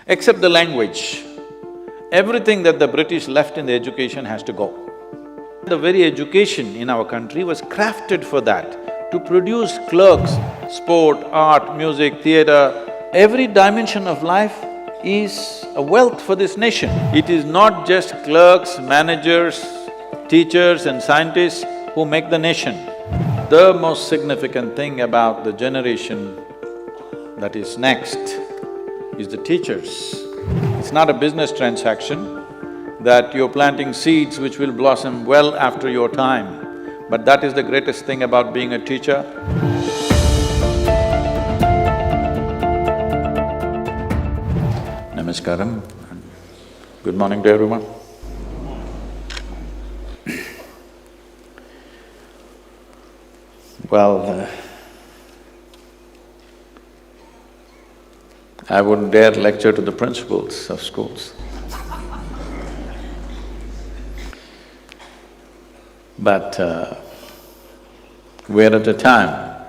Except the language, everything that the British left in the education has to go. The very education in our country was crafted for that, to produce clerks, sport, art, music, theatre. Every dimension of life is a wealth for this nation. It is not just clerks, managers, teachers and scientists who make the nation. The most significant thing about the generation that is next is the teachers. It's not a business transaction that you're planting seeds which will blossom well after your time, but that is the greatest thing about being a teacher. Namaskaram, good morning to everyone. Well, I wouldn't dare lecture to the principals of schools. But we're at a time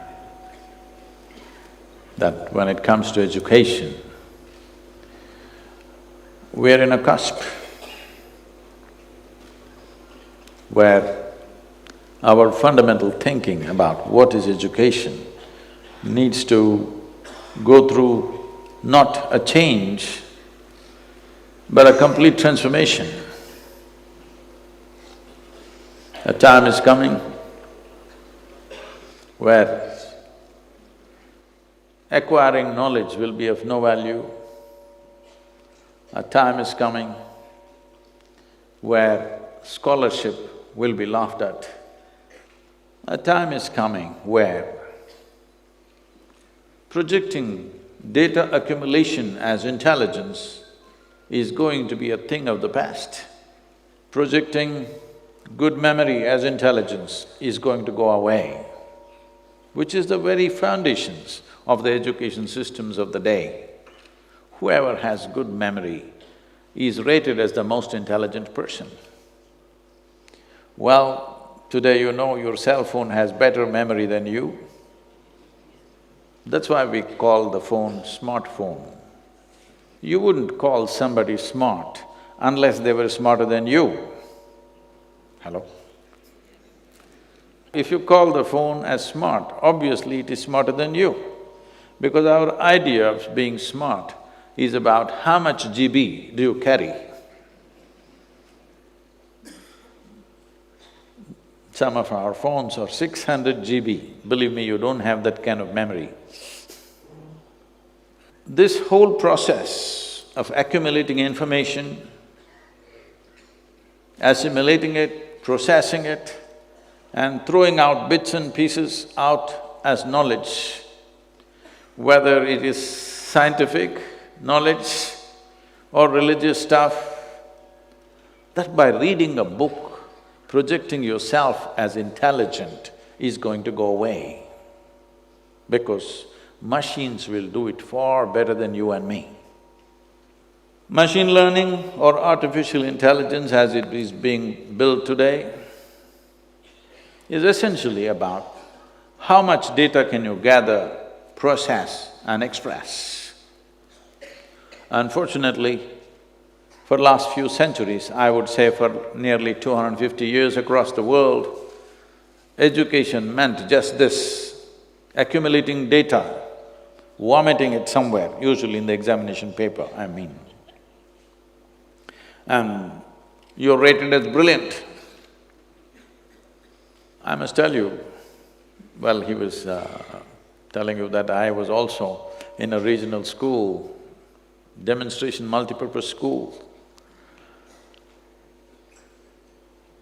that when it comes to education, we're in a cusp where our fundamental thinking about what is education needs to go through not a change, but a complete transformation. A time is coming where acquiring knowledge will be of no value. A time is coming where scholarship will be laughed at. A time is coming where projecting data accumulation as intelligence is going to be a thing of the past. Projecting good memory as intelligence is going to go away, which is the very foundations of the education systems of the day. Whoever has good memory is rated as the most intelligent person. Well, today you know your cell phone has better memory than you. That's why we call the phone smartphone. You wouldn't call somebody smart unless they were smarter than you. Hello? If you call the phone as smart, obviously it is smarter than you, because our idea of being smart is about how much GB do you carry. Some of our phones are 600 GB, believe me, you don't have that kind of memory. This whole process of accumulating information, assimilating it, processing it, and throwing out bits and pieces out as knowledge, whether it is scientific knowledge or religious stuff, that by reading a book, projecting yourself as intelligent is going to go away, because machines will do it far better than you and me. Machine learning or artificial intelligence as it is being built today is essentially about how much data can you gather, process and express. Unfortunately, for last few centuries, I would say for nearly 250 years across the world, education meant just this, accumulating data, vomiting it somewhere, usually in the examination paper, I mean. And you're rated as brilliant. I must tell you, well, he was telling you that I was also in a regional school, demonstration multipurpose school.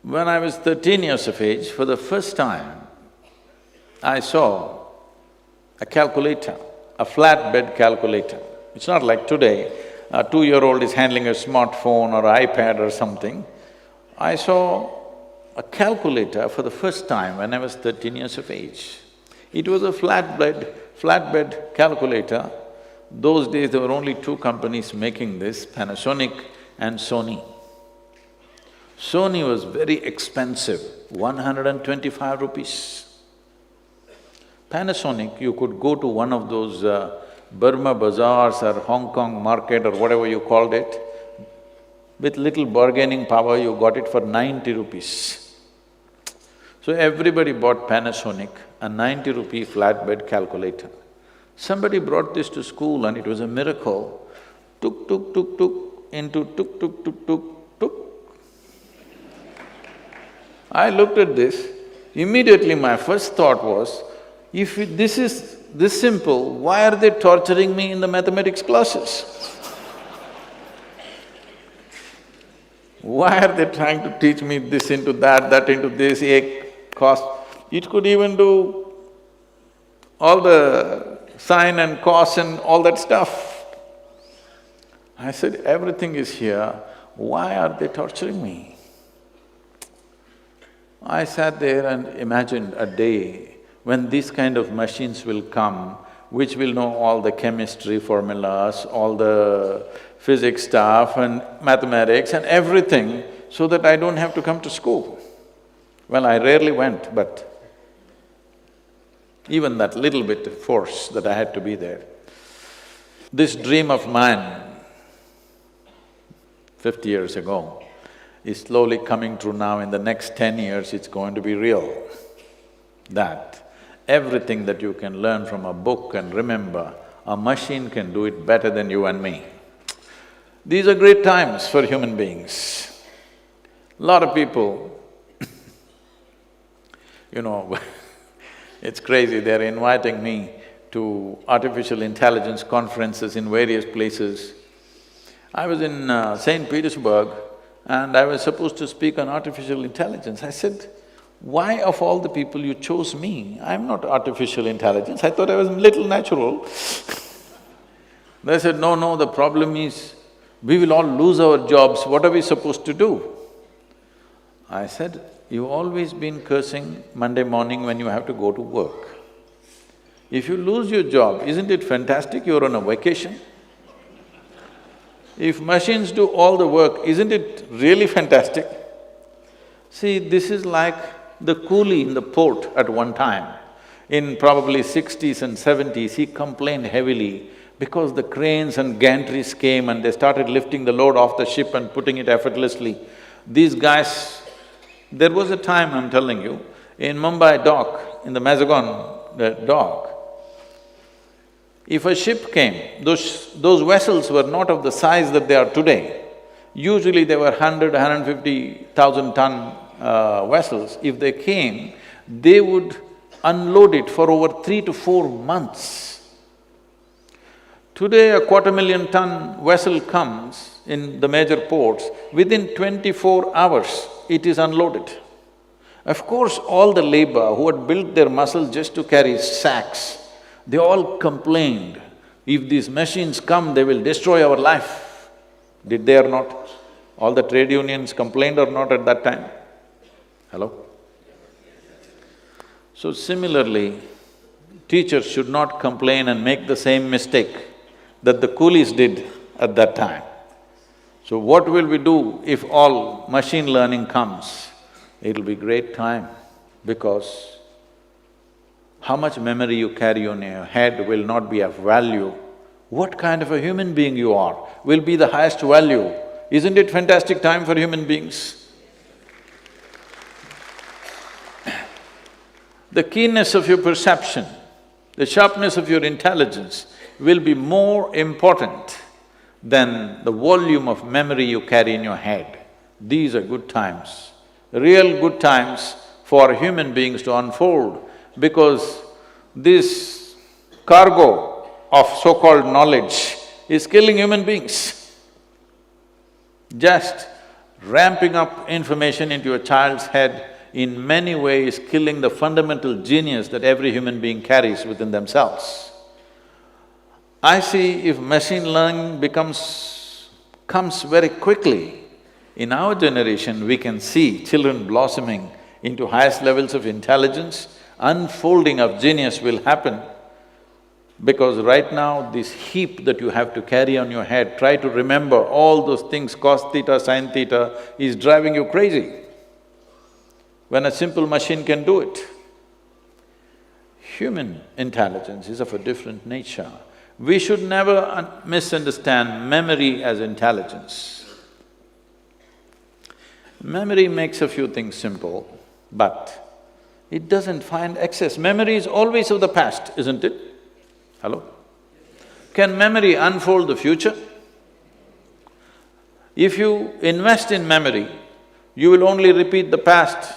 When I was 13 years of age, for the first time, I saw a calculator, a flatbed calculator. It's not like today, a 2-year-old is handling a smartphone or iPad or something. I saw a calculator for the first time when I was 13 years of age. It was a flatbed calculator. Those days there were only two companies making this, Panasonic and Sony. Sony was very expensive, 125 rupees. Panasonic, you could go to one of those Burma bazaars or Hong Kong market or whatever you called it, with little bargaining power you got it for 90 rupees. So everybody bought Panasonic, a 90 rupee flatbed calculator. Somebody brought this to school and it was a miracle. Tuk, tuk, tuk, tuk, into tuk, tuk, tuk, tuk, tuk. I looked at this, immediately my first thought was, if this is this simple, why are they torturing me in the mathematics classes? Why are they trying to teach me this into that into this, a cos? It could even do all the sine and cos and all that stuff. I said, everything is here, why are they torturing me? I sat there and imagined a day when these kind of machines will come, which will know all the chemistry formulas, all the physics stuff and mathematics and everything, so that I don't have to come to school. Well, I rarely went, but even that little bit of force that I had to be there. This dream of mine, 50 years ago, is slowly coming true now. In the next 10 years, it's going to be real. That everything that you can learn from a book and remember, a machine can do it better than you and me. These are great times for human beings. Lot of people, you know, it's crazy, they're inviting me to artificial intelligence conferences in various places. I was in St. Petersburg and I was supposed to speak on artificial intelligence. I said, why of all the people you chose me? I'm not artificial intelligence, I thought I was a little natural. They said, no, the problem is, we will all lose our jobs, what are we supposed to do? I said, you've always been cursing Monday morning when you have to go to work. If you lose your job, isn't it fantastic you're on a vacation? If machines do all the work, isn't it really fantastic? See, this is like the coolie in the port at one time. In probably 60s and 70s, he complained heavily because the cranes and gantries came and they started lifting the load off the ship and putting it effortlessly. These guys… There was a time, I'm telling you, in Mumbai dock, in the Mazagon dock, if a ship came, those vessels were not of the size that they are today. Usually they were 150,000 ton vessels. If they came, they would unload it for over 3 to 4 months. Today, a 250,000 ton vessel comes in the major ports, within 24 hours, it is unloaded. Of course, all the labor who had built their muscle just to carry sacks, they all complained, if these machines come, they will destroy our life. Did they or not? All the trade unions complained or not at that time? Hello? So similarly, teachers should not complain and make the same mistake that the coolies did at that time. So what will we do if all machine learning comes? It'll be great time, because how much memory you carry on your head will not be of value. What kind of a human being you are will be the highest value. Isn't it fantastic time for human beings? The keenness of your perception, the sharpness of your intelligence will be more important than the volume of memory you carry in your head. These are good times, real good times for human beings to unfold, because this cargo of so-called knowledge is killing human beings. Just ramping up information into a child's head in many ways killing the fundamental genius that every human being carries within themselves. I see if machine learning comes very quickly, in our generation we can see children blossoming into highest levels of intelligence, unfolding of genius will happen. Because right now, this heap that you have to carry on your head, try to remember all those things, cos theta, sin theta, is driving you crazy, when a simple machine can do it. Human intelligence is of a different nature. We should never misunderstand memory as intelligence. Memory makes a few things simple, but it doesn't find excess. Memory is always of the past, isn't it? Hello? Can memory unfold the future? If you invest in memory, you will only repeat the past,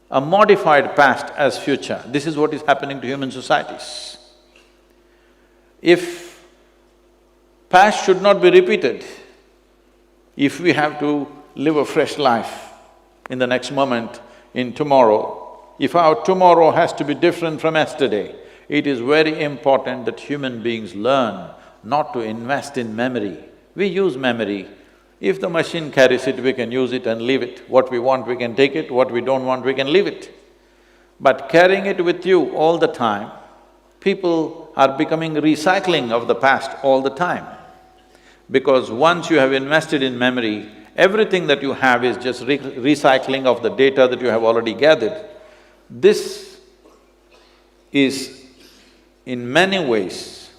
a modified past as future. This is what is happening to human societies. If past should not be repeated, if we have to live a fresh life in the next moment, in tomorrow, if our tomorrow has to be different from yesterday, it is very important that human beings learn not to invest in memory. We use memory. If the machine carries it, we can use it and leave it. What we want, we can take it, what we don't want, we can leave it. But carrying it with you all the time, people are becoming recycling of the past all the time. Because once you have invested in memory, everything that you have is just recycling of the data that you have already gathered. This is in many ways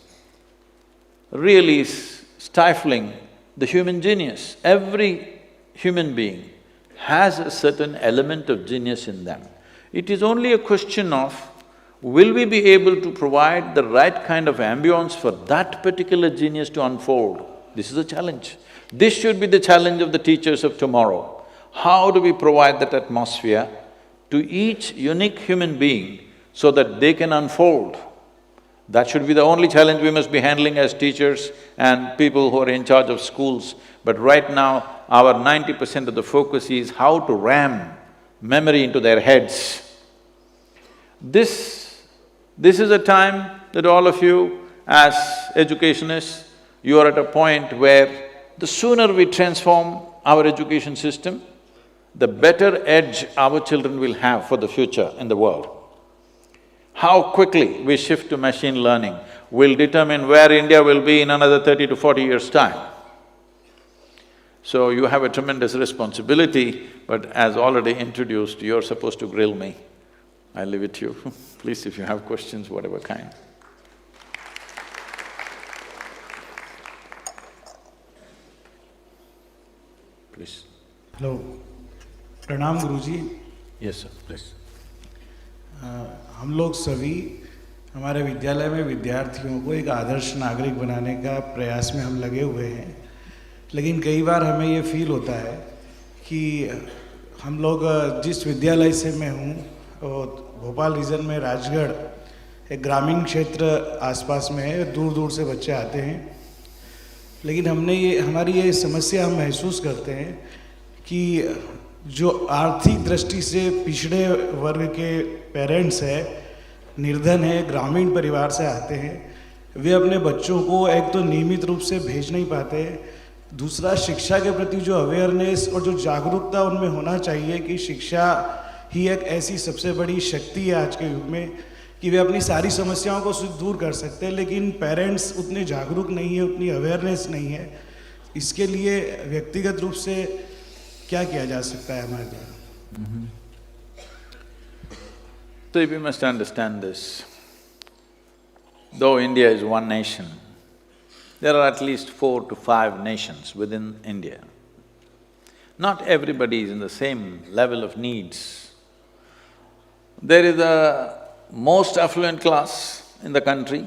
really stifling the human genius. Every human being has a certain element of genius in them. It is only a question of, will we be able to provide the right kind of ambience for that particular genius to unfold? This is a challenge. This should be the challenge of the teachers of tomorrow. How do we provide that atmosphere to each unique human being so that they can unfold? That should be the only challenge we must be handling as teachers and people who are in charge of schools. But right now, our 90% of the focus is how to ram memory into their heads. This is a time that all of you as educationists, you are at a point where the sooner we transform our education system, the better edge our children will have for the future in the world. How quickly we shift to machine learning will determine where India will be in another 30 to 40 years' time. So you have a tremendous responsibility, but as already introduced, you're supposed to grill me. I leave it to you. Please, if you have questions, whatever kind. Please. Hello. Pranam Guruji. Yes, sir, please. हम लोग सभी हमारे विद्यालय में विद्यार्थियों को एक आदर्श नागरिक बनाने का प्रयास में हम लगे हुए हैं, लेकिन कई बार हमें ये फील होता है कि हम लोग जिस विद्यालय से मैं हूँ, भोपाल रीजन में राजगढ़ एक ग्रामीण क्षेत्र आसपास में है, दूर दूर से बच्चे आते हैं, लेकिन हमारी ये समस्या हम महसूस करते हैं कि जो आर्थिक दृष्टि से पिछड़े वर्ग के पेरेंट्स हैं, निर्धन है, ग्रामीण परिवार से आते हैं, वे अपने बच्चों को एक तो नियमित रूप से भेज नहीं पाते, दूसरा शिक्षा के प्रति जो अवेयरनेस और जो जागरूकता उनमें होना चाहिए कि शिक्षा ही एक ऐसी सबसे बड़ी शक्ति है आज के युग में कि वे अपनी सारी समस्याओं को दूर कर सकते हैं, लेकिन पेरेंट्स उतने जागरूक नहीं है, उतनी अवेयरनेस नहीं है। इसके लिए व्यक्तिगत रूप से क्या किया जा सकता है हमारे द्वारा? So we must understand this. Though India is one nation, there are at least 4 to 5 nations within India. Not everybody is in the same level of needs. There is a most affluent class in the country.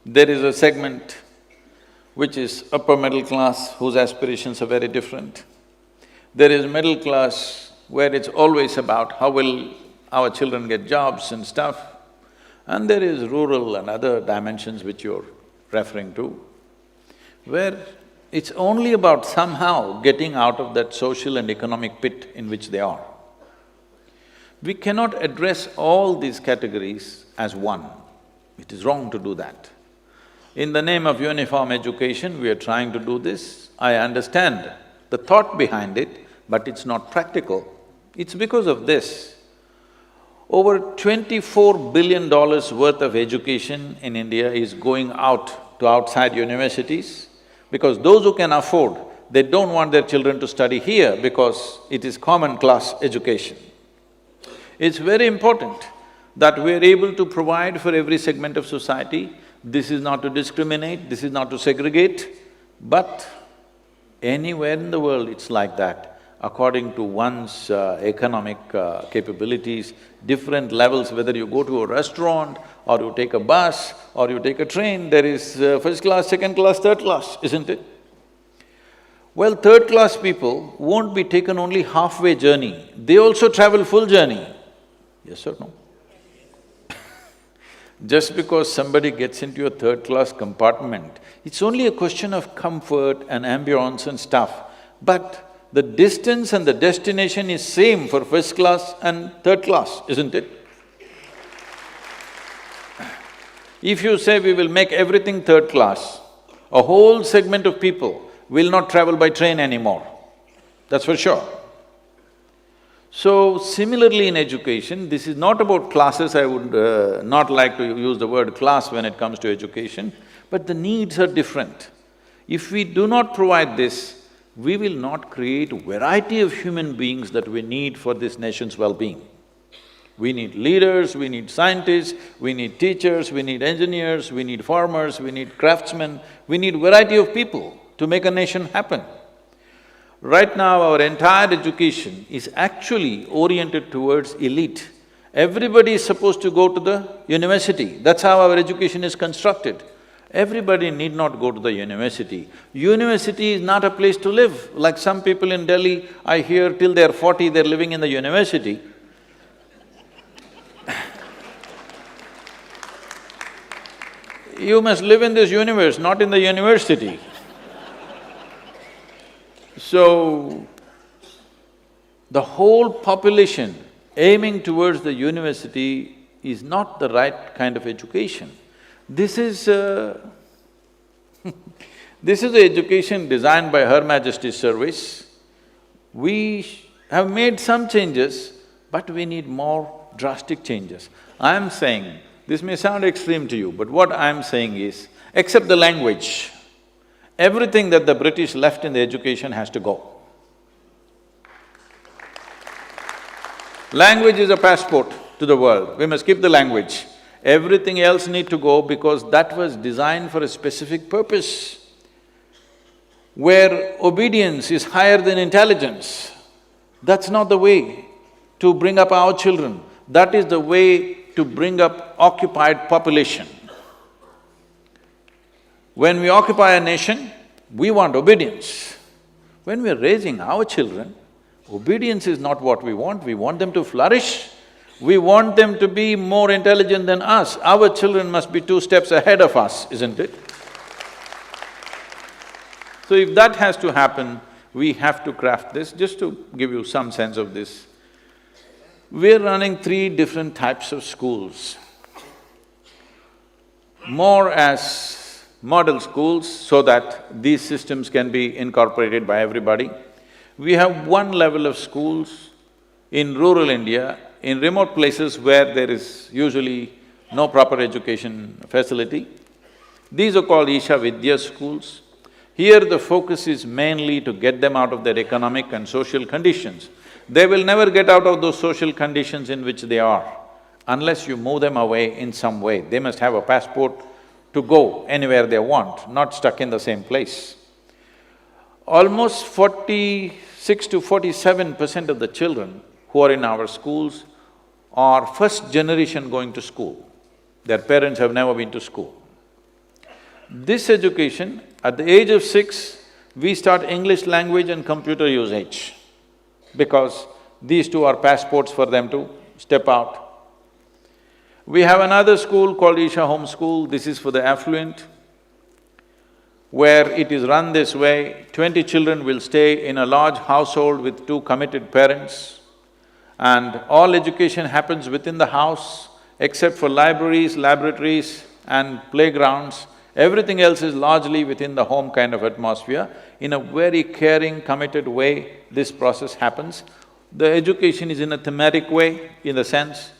There is a segment which is upper middle class whose aspirations are very different. There is middle class where it's always about how will our children get jobs and stuff. And there is rural and other dimensions which you're referring to, where it's only about somehow getting out of that social and economic pit in which they are. We cannot address all these categories as one. It is wrong to do that. In the name of uniform education, we are trying to do this. I understand the thought behind it, but it's not practical. It's because of this. Over $24 billion worth of education in India is going out to outside universities, because those who can afford, they don't want their children to study here because it is common class education. It's very important that we are able to provide for every segment of society This is not to discriminate, this is not to segregate, but anywhere in the world it's like that. According to one's economic capabilities, different levels, whether you go to a restaurant or you take a bus or you take a train, there is first class, second class, third class, isn't it? Well, third class people won't be taken only halfway journey, they also travel full journey. Yes or no? Just because somebody gets into a third class compartment, it's only a question of comfort and ambience and stuff, but the distance and the destination is same for first class and third class, isn't it? If you say we will make everything third class, a whole segment of people will not travel by train anymore, that's for sure. So, similarly in education, this is not about classes, I would not like to use the word class when it comes to education, but the needs are different. If we do not provide this, we will not create variety of human beings that we need for this nation's well-being. We need leaders, we need scientists, we need teachers, we need engineers, we need farmers, we need craftsmen, we need variety of people to make a nation happen. Right now, our entire education is actually oriented towards elite. Everybody is supposed to go to the university, that's how our education is constructed. Everybody need not go to the university. University is not a place to live. Like some people in Delhi, I hear till they're 40, they're living in the university. You must live in this universe, not in the university. So, the whole population aiming towards the university is not the right kind of education. This is this is the education designed by Her Majesty's Service. We have made some changes, but we need more drastic changes. I am saying, this may sound extreme to you, but what I am saying is, except the language, everything that the British left in the education has to go. Language is a passport to the world, we must keep the language. Everything else need to go because that was designed for a specific purpose. Where obedience is higher than intelligence, that's not the way to bring up our children. That is the way to bring up occupied population. When we occupy a nation, we want obedience. When we are raising our children, obedience is not what we want them to flourish. We want them to be more intelligent than us. Our children must be 2 steps ahead of us, isn't it? So if that has to happen, we have to craft this. Just to give you some sense of this, we're running 3 different types of schools. More as model schools so that these systems can be incorporated by everybody. We have one level of schools in rural India, in remote places where there is usually no proper education facility. These are called Isha Vidya schools. Here the focus is mainly to get them out of their economic and social conditions. They will never get out of those social conditions in which they are, unless you move them away in some way. They must have a passport to go anywhere they want, not stuck in the same place. Almost 46 to 47% of the children who are in our schools are first generation going to school. Their parents have never been to school. This education, at the age of 6, we start English language and computer usage, because these two are passports for them to step out. We have another school called Isha Home School, this is for the affluent, where it is run this way, 20 children will stay in a large household with 2 committed parents, and all education happens within the house, except for libraries, laboratories and playgrounds. Everything else is largely within the home kind of atmosphere. In a very caring, committed way, this process happens. The education is in a thematic way, in the sense,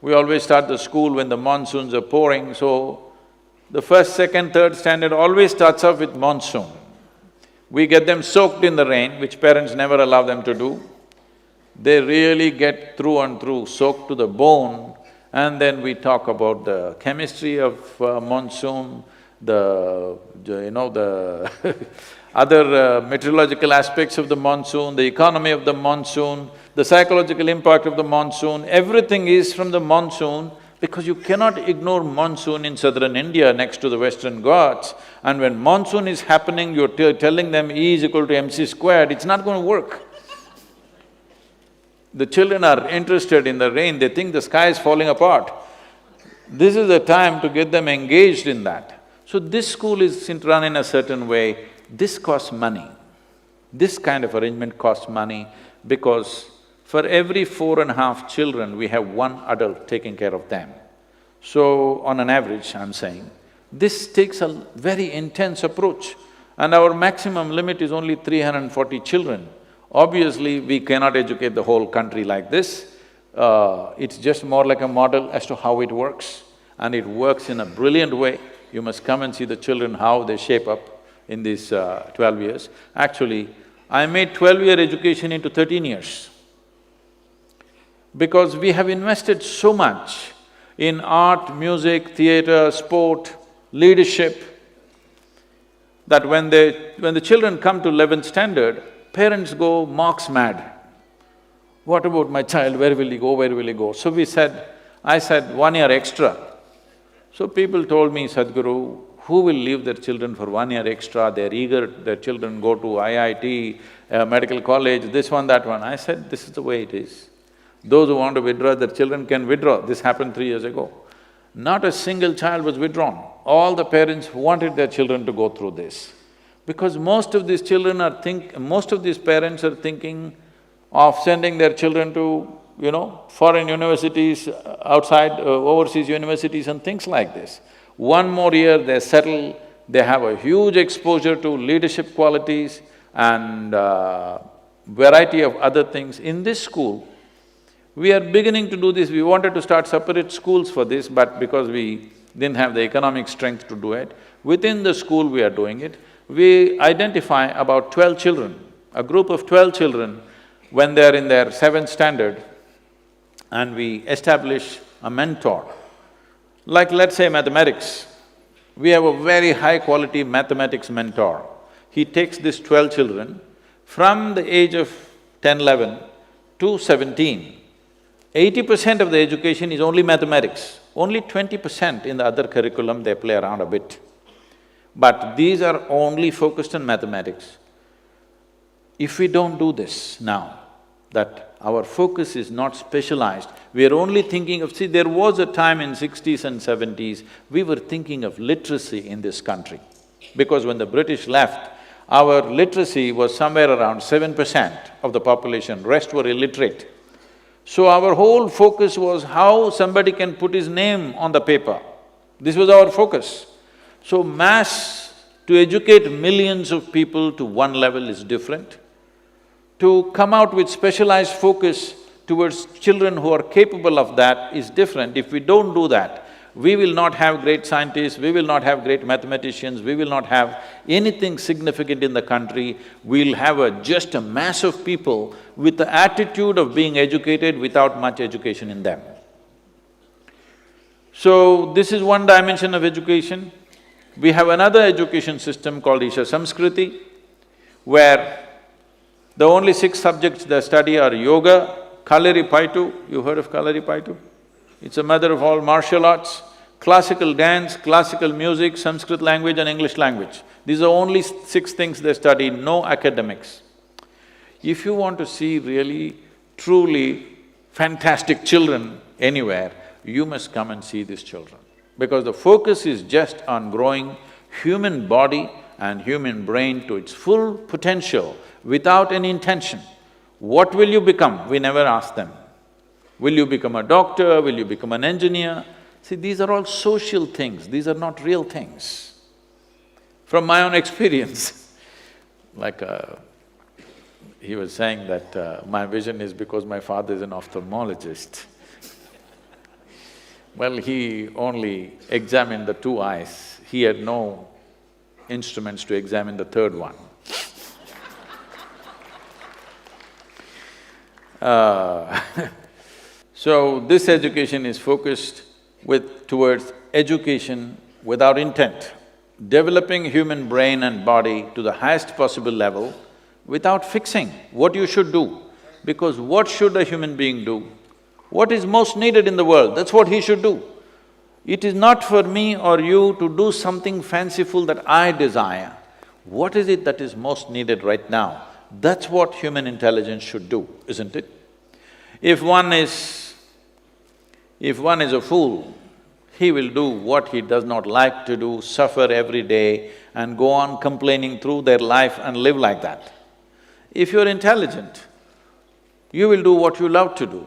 we always start the school when the monsoons are pouring, so the first, second, third standard always starts off with monsoon. We get them soaked in the rain, which parents never allow them to do. They really get through and through, soaked to the bone, And then we talk about the chemistry of monsoon, the other meteorological aspects of the monsoon, the economy of the monsoon, the psychological impact of the monsoon, everything is from the monsoon, because you cannot ignore monsoon in southern India next to the Western Ghats. And when monsoon is happening, you're telling them E is equal to mc squared, it's not going to work. The children are interested in the rain, they think the sky is falling apart. This is the time to get them engaged in that. So this school is run in a certain way, this costs money. This kind of arrangement costs money because for every 4.5 children, we have one adult taking care of them. So on an average, I'm saying, this takes a very intense approach and our maximum limit is only 340 children. Obviously, we cannot educate the whole country like this. It's just more like a model as to how it works, and it works in a brilliant way. You must come and see the children, how they shape up in these 12 years. Actually, I made 12-year education into 13 years because we have invested so much in art, music, theatre, sport, leadership, that when the children come to 11th standard, parents go marks mad. What about my child, where will he go, where will he go? So I said, 1 year extra. So people told me, Sadhguru, who will leave their children for 1 year extra? They're eager, their children go to IIT, medical college, this one, that one. I said, this is the way it is. Those who want to withdraw, their children can withdraw. This happened 3 years ago. Not a single child was withdrawn. All the parents wanted their children to go through this. Because most of these parents are thinking of sending their children to, foreign universities, outside, overseas universities and things like this. 1 more year, they settle, they have a huge exposure to leadership qualities and variety of other things. In this school, we are beginning to do this. We wanted to start separate schools for this, but because we didn't have the economic strength to do it, within the school we are doing it. We identify about 12 children, a group of 12 children when they're in their 7th standard, and we establish a mentor. Like let's say mathematics, we have a very high-quality mathematics mentor. He takes these 12 children from the age of 10, 11 to 17. 80% of the education is only mathematics, only 20% in the other curriculum they play around a bit. But these are only focused on mathematics. If we don't do this now, that our focus is not specialized, we are only thinking of… See, there was a time in 60s and 70s, we were thinking of literacy in this country. Because when the British left, our literacy was somewhere around 7% of the population, rest were illiterate. So our whole focus was how somebody can put his name on the paper. This was our focus. So to educate millions of people to one level is different. To come out with specialized focus towards children who are capable of that is different. If we don't do that, we will not have great scientists, we will not have great mathematicians, we will not have anything significant in the country. We'll have just a mass of people with the attitude of being educated without much education in them. So, this is one dimension of education. We have another education system called Isha Samskriti, where the only 6 subjects they study are yoga, Kalari Paitu, you heard of Kalari Paitu? It's a mother of all martial arts, classical dance, classical music, Sanskrit language and English language. These are only 6 things they study, no academics. If you want to see really, truly fantastic children anywhere, you must come and see these children. Because the focus is just on growing human body and human brain to its full potential without any intention. What will you become? We never ask them. Will you become a doctor? Will you become an engineer? See, these are all social things, these are not real things. From my own experience, like he was saying that my vision is because my father is an ophthalmologist. Well, he only examined the 2 eyes, he had no instruments to examine the 3rd one. So this education is focused towards education without intent, developing human brain and body to the highest possible level without fixing what you should do. Because what should a human being do? What is most needed in the world, that's what he should do. It is not for me or you to do something fanciful that I desire. What is it that is most needed right now? That's what human intelligence should do, isn't it? If one is a fool, he will do what he does not like to do, suffer every day and go on complaining through their life and live like that. If you're intelligent, you will do what you love to do.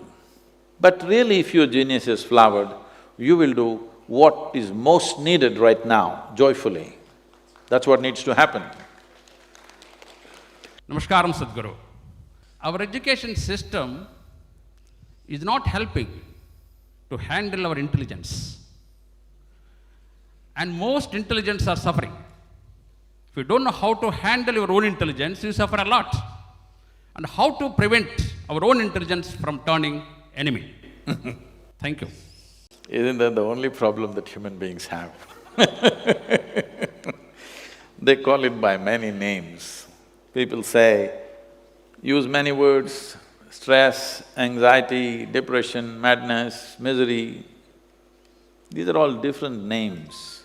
But really, if your genius is flowered, you will do what is most needed right now, joyfully. That's what needs to happen. Namaskaram, Sadhguru. Our education system is not helping to handle our intelligence. And most intelligents are suffering. If you don't know how to handle your own intelligence, you suffer a lot. And how to prevent our own intelligence from turning enemy. Thank you. Isn't that the only problem that human beings have? They call it by many names. People say, use many words, stress, anxiety, depression, madness, misery. These are all different names.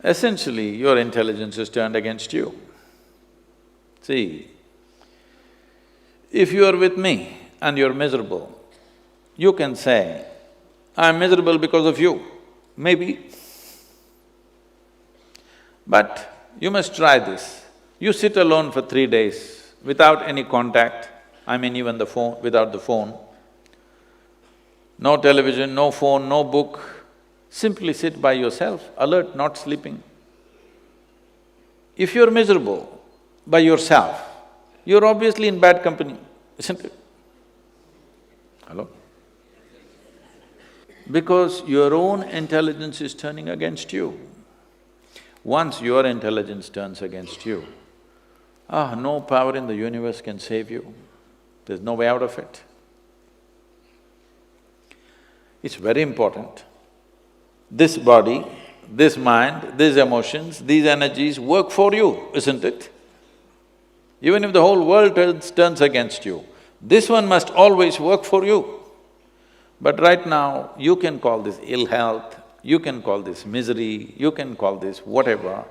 Essentially, your intelligence is turned against you. See, if you are with me and you're miserable, you can say, I'm miserable because of you, maybe. But you must try this. You sit alone for 3 days without any contact, I mean even the phone… without the phone, no television, no phone, no book, simply sit by yourself, alert, not sleeping. If you're miserable by yourself, you're obviously in bad company, isn't it? Hello? Because your own intelligence is turning against you. Once your intelligence turns against you, no power in the universe can save you. There's no way out of it. It's very important. This body, this mind, these emotions, these energies work for you, isn't it? Even if the whole world turns against you, this one must always work for you. But right now, you can call this ill health, you can call this misery, you can call this whatever.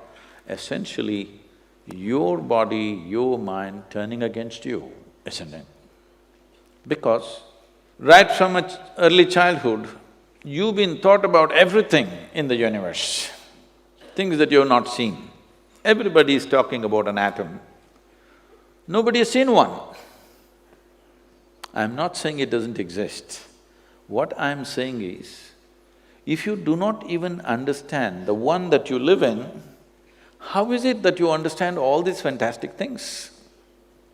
Essentially, your body, your mind turning against you, isn't it? Because right from early childhood, you've been taught about everything in the universe, things that you've not seen. Everybody is talking about an atom. Nobody has seen one. I'm not saying it doesn't exist. What I'm saying is, if you do not even understand the one that you live in, how is it that you understand all these fantastic things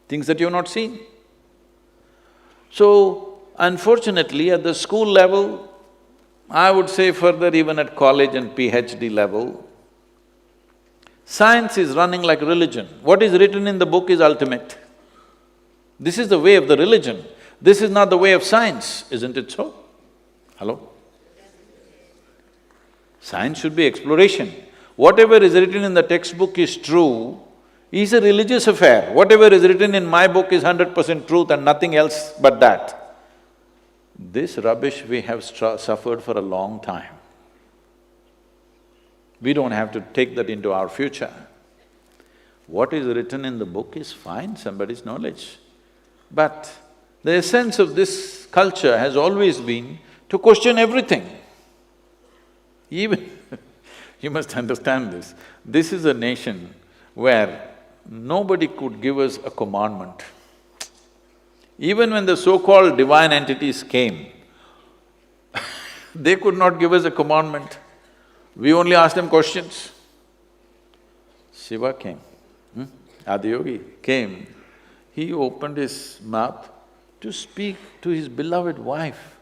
that you've not seen? So, unfortunately, at the school level, I would say further even at college and PhD level, science is running like religion. What is written in the book is ultimate. This is the way of the religion. This is not the way of science, isn't it so? Hello? Science should be exploration. Whatever is written in the textbook is true, is a religious affair. Whatever is written in my book is 100% truth and nothing else but that. This rubbish we have suffered for a long time. We don't have to take that into our future. What is written in the book is fine, somebody's knowledge. But the essence of this culture has always been to question everything. Even you must understand this. This is a nation where nobody could give us a commandment. Even when the so-called divine entities came, they could not give us a commandment. We only asked them questions. Shiva came, Adiyogi came. He opened his mouth to speak to his beloved wife.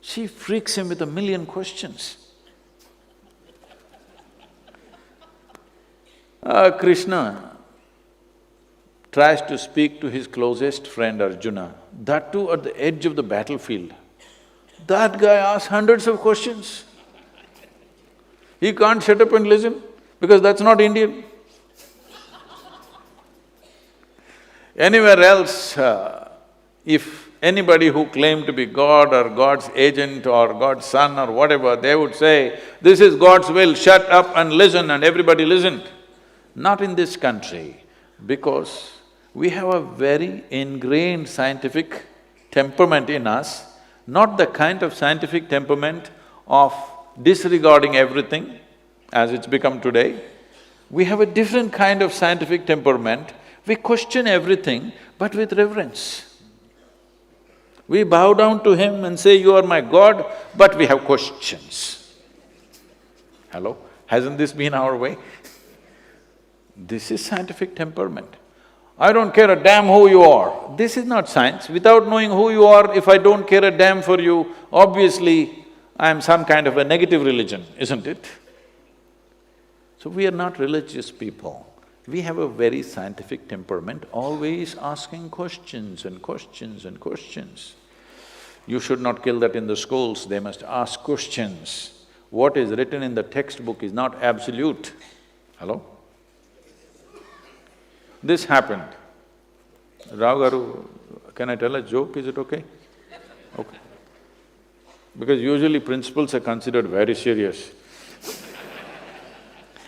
She freaks him with 1,000,000 questions. Krishna tries to speak to his closest friend Arjuna, that too at the edge of the battlefield. That guy asks hundreds of questions. He can't shut up and listen because that's not Indian. Anywhere else, if anybody who claimed to be God or God's agent or God's son or whatever, they would say, "This is God's will, shut up and listen," and everybody listened. Not in this country, because we have a very ingrained scientific temperament in us, not the kind of scientific temperament of disregarding everything as it's become today. We have a different kind of scientific temperament. We question everything, but with reverence. We bow down to him and say, "You are my God," but we have questions. Hello? Hasn't this been our way? This is scientific temperament. I don't care a damn who you are. This is not science. Without knowing who you are, if I don't care a damn for you, obviously I am some kind of a negative religion, isn't it? So we are not religious people. We have a very scientific temperament, always asking questions and questions and questions. You should not kill that in the schools, they must ask questions. What is written in the textbook is not absolute. Hello? This happened. Rao Garu, can I tell a joke, is it okay? Okay. Because usually principals are considered very serious.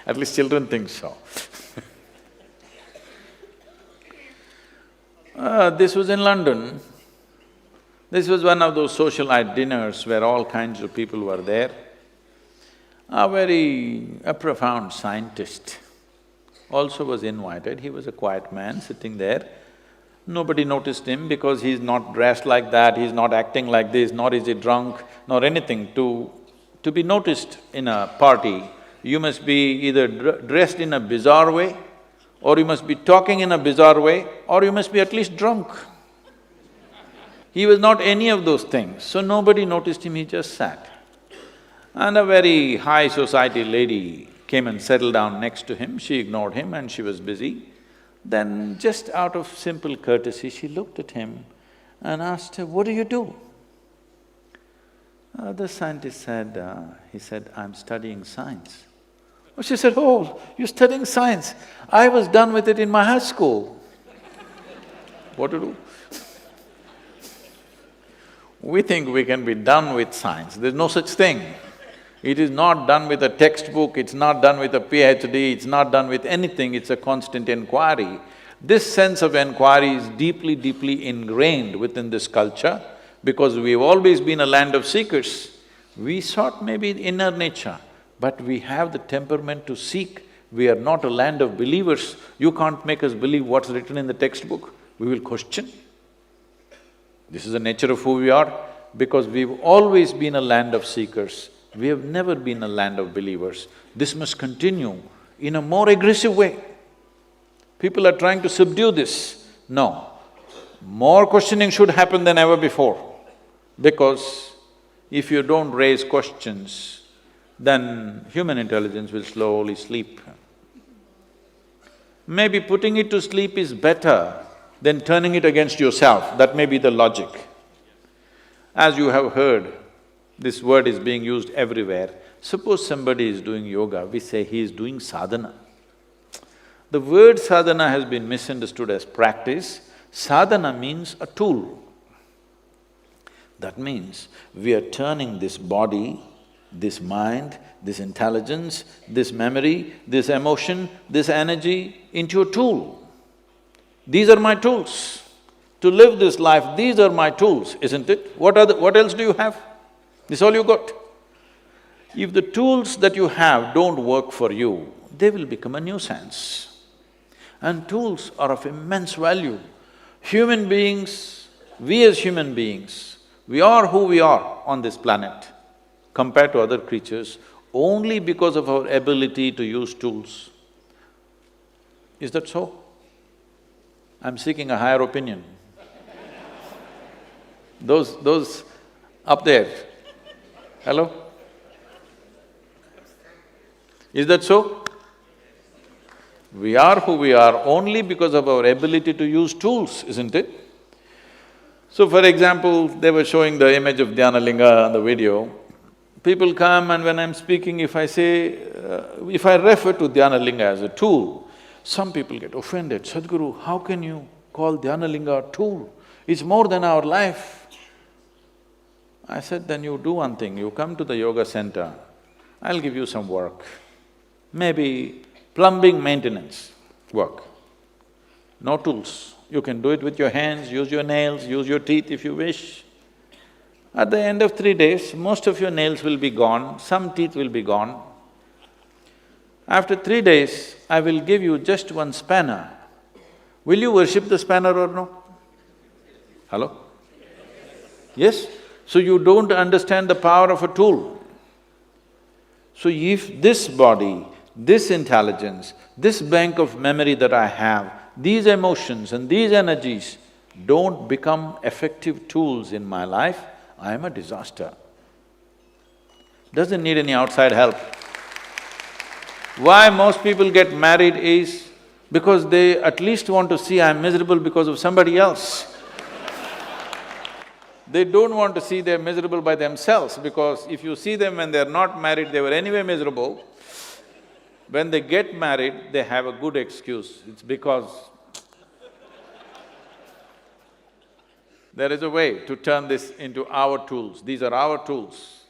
At least children think so. This was in London. This was one of those socialite dinners where all kinds of people were there. A profound scientist also was invited. He was a quiet man sitting there. Nobody noticed him because he's not dressed like that, he's not acting like this, nor is he drunk, nor anything. To be noticed in a party, you must be either dressed in a bizarre way, or you must be talking in a bizarre way, or you must be at least drunk. He was not any of those things, so nobody noticed him, he just sat. And a very high society lady came and settled down next to him, she ignored him and she was busy. Then just out of simple courtesy, she looked at him and asked her, "What do you do?" The scientist said, he said, "I'm studying science." Oh, she said, "Oh, you're studying science? I was done with it in my high school." What to do? We think we can be done with science, there's no such thing. It is not done with a textbook, it's not done with a PhD, it's not done with anything, it's a constant inquiry. This sense of inquiry is deeply, deeply ingrained within this culture because we've always been a land of seekers. We sought maybe inner nature, but we have the temperament to seek. We are not a land of believers. You can't make us believe what's written in the textbook, we will question. This is the nature of who we are, because we've always been a land of seekers. We have never been a land of believers. This must continue in a more aggressive way. People are trying to subdue this. No, more questioning should happen than ever before, because if you don't raise questions, then human intelligence will slowly sleep. Maybe putting it to sleep is better than turning it against yourself, that may be the logic. As you have heard, this word is being used everywhere. Suppose somebody is doing yoga, we say he is doing sadhana. The word sadhana has been misunderstood as practice. Sadhana means a tool. That means we are turning this body, this mind, this intelligence, this memory, this emotion, this energy into a tool. These are my tools. To live this life, these are my tools, isn't it? What else do you have? This is all you got. If the tools that you have don't work for you, they will become a nuisance. And tools are of immense value. Human beings, we as human beings, we are who we are on this planet compared to other creatures only because of our ability to use tools. Is that so? I'm seeking a higher opinion. Those up there, hello? Is that so? We are who we are only because of our ability to use tools, isn't it? So for example, they were showing the image of Dhyanalinga on the video. People come and when I'm speaking, if I say… if I refer to Dhyanalinga as a tool, some people get offended. Sadhguru, how can you call Dhyanalinga a tool? It's more than our life. I said, then you do one thing, you come to the yoga center, I'll give you some work. Maybe plumbing maintenance work. No tools. You can do it with your hands, use your nails, use your teeth if you wish. At the end of 3 days, most of your nails will be gone, some teeth will be gone. After 3 days, I will give you just one spanner. Will you worship the spanner or no? Hello? Yes? So you don't understand the power of a tool. So if this body, this intelligence, this bank of memory that I have, these emotions and these energies don't become effective tools in my life, I am a disaster. Doesn't need any outside help. Why most people get married is because they at least want to see I'm miserable because of somebody else. They don't want to see they're miserable by themselves, because if you see them when they're not married, they were anyway miserable. When they get married, they have a good excuse, it's because… There is a way to turn this into our tools. These are our tools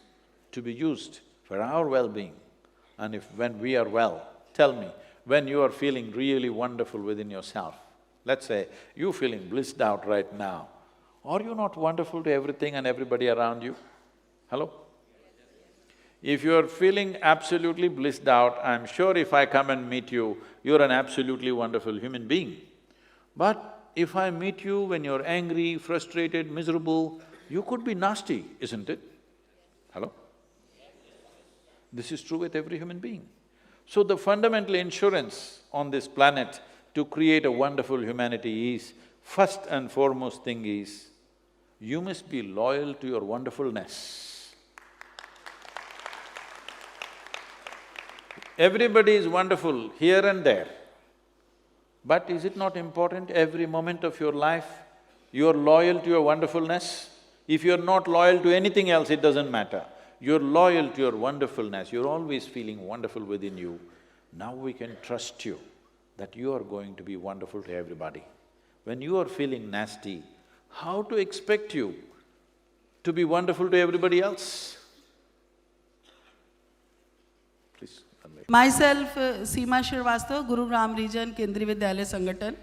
to be used for our well-being. And when we are well, tell me, when you are feeling really wonderful within yourself, let's say you're feeling blissed out right now, are you not wonderful to everything and everybody around you? Hello? If you're feeling absolutely blissed out, I'm sure if I come and meet you, you're an absolutely wonderful human being. But if I meet you when you're angry, frustrated, miserable, you could be nasty, isn't it? Hello? This is true with every human being. So the fundamental insurance on this planet to create a wonderful humanity is, first and foremost thing is, you must be loyal to your wonderfulness. Everybody is wonderful here and there. But is it not important every moment of your life, you're loyal to your wonderfulness? If you're not loyal to anything else, it doesn't matter. You're loyal to your wonderfulness, you're always feeling wonderful within you. Now we can trust you that you are going to be wonderful to everybody. When you are feeling nasty, how to expect you to be wonderful to everybody else? Please. Myself, Seema Shrivastava, Gurugram region, Kendriya Vidyalaya Sangathan.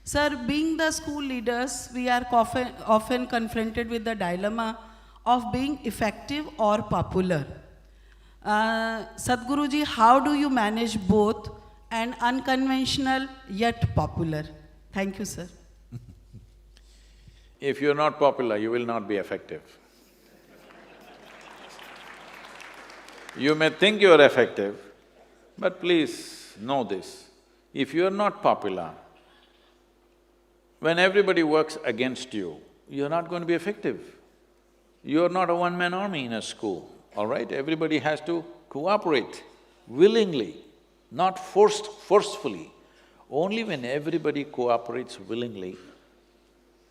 Sir, being the school leaders, we are often confronted with the dilemma of being effective or popular. Sadhguruji, how do you manage both and unconventional yet popular? Thank you, sir. If you're not popular, you will not be effective. You may think you're effective, but please know this, if you're not popular, when everybody works against you, you're not going to be effective. You're not a one-man army in a school, all right? Everybody has to cooperate willingly, not forcefully. Only when everybody cooperates willingly,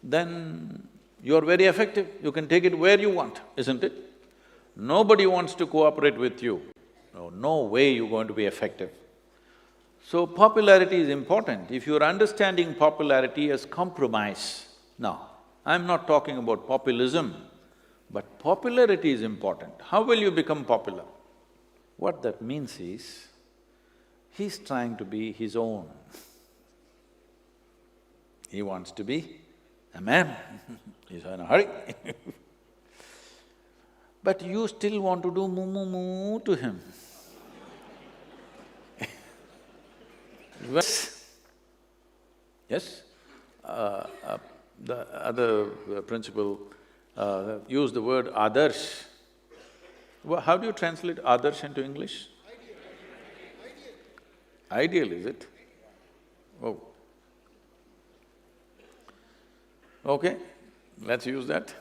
then you're very effective. You can take it where you want, isn't it? Nobody wants to cooperate with you. No way you're going to be effective. So popularity is important. If you're understanding popularity as compromise, now, I'm not talking about populism, but popularity is important. How will you become popular? What that means is, he's trying to be his own. He wants to be a man, he's in a hurry but you still want to do moo-moo-moo to him. Yes? The other principal used the word adarsh. How do you translate adarsh into English? Ideal, is it? Oh. Okay, let's use that.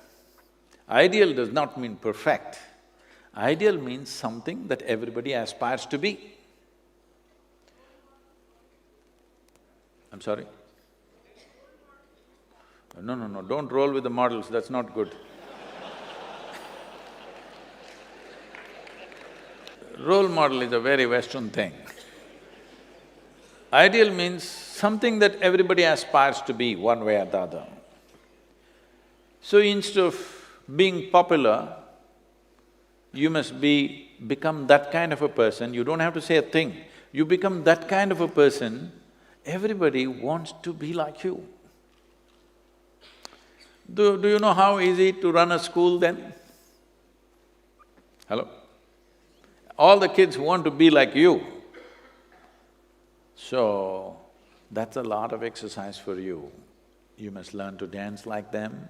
Ideal does not mean perfect. Ideal means something that everybody aspires to be. I'm sorry? No, no, no, don't roll with the models, that's not good. Role model is a very Western thing. Ideal means something that everybody aspires to be one way or the other. So instead of being popular, you must become that kind of a person. You don't have to say a thing. You become that kind of a person, everybody wants to be like you. Do you know how easy to run a school then? Hello? All the kids want to be like you. So, that's a lot of exercise for you. You must learn to dance like them,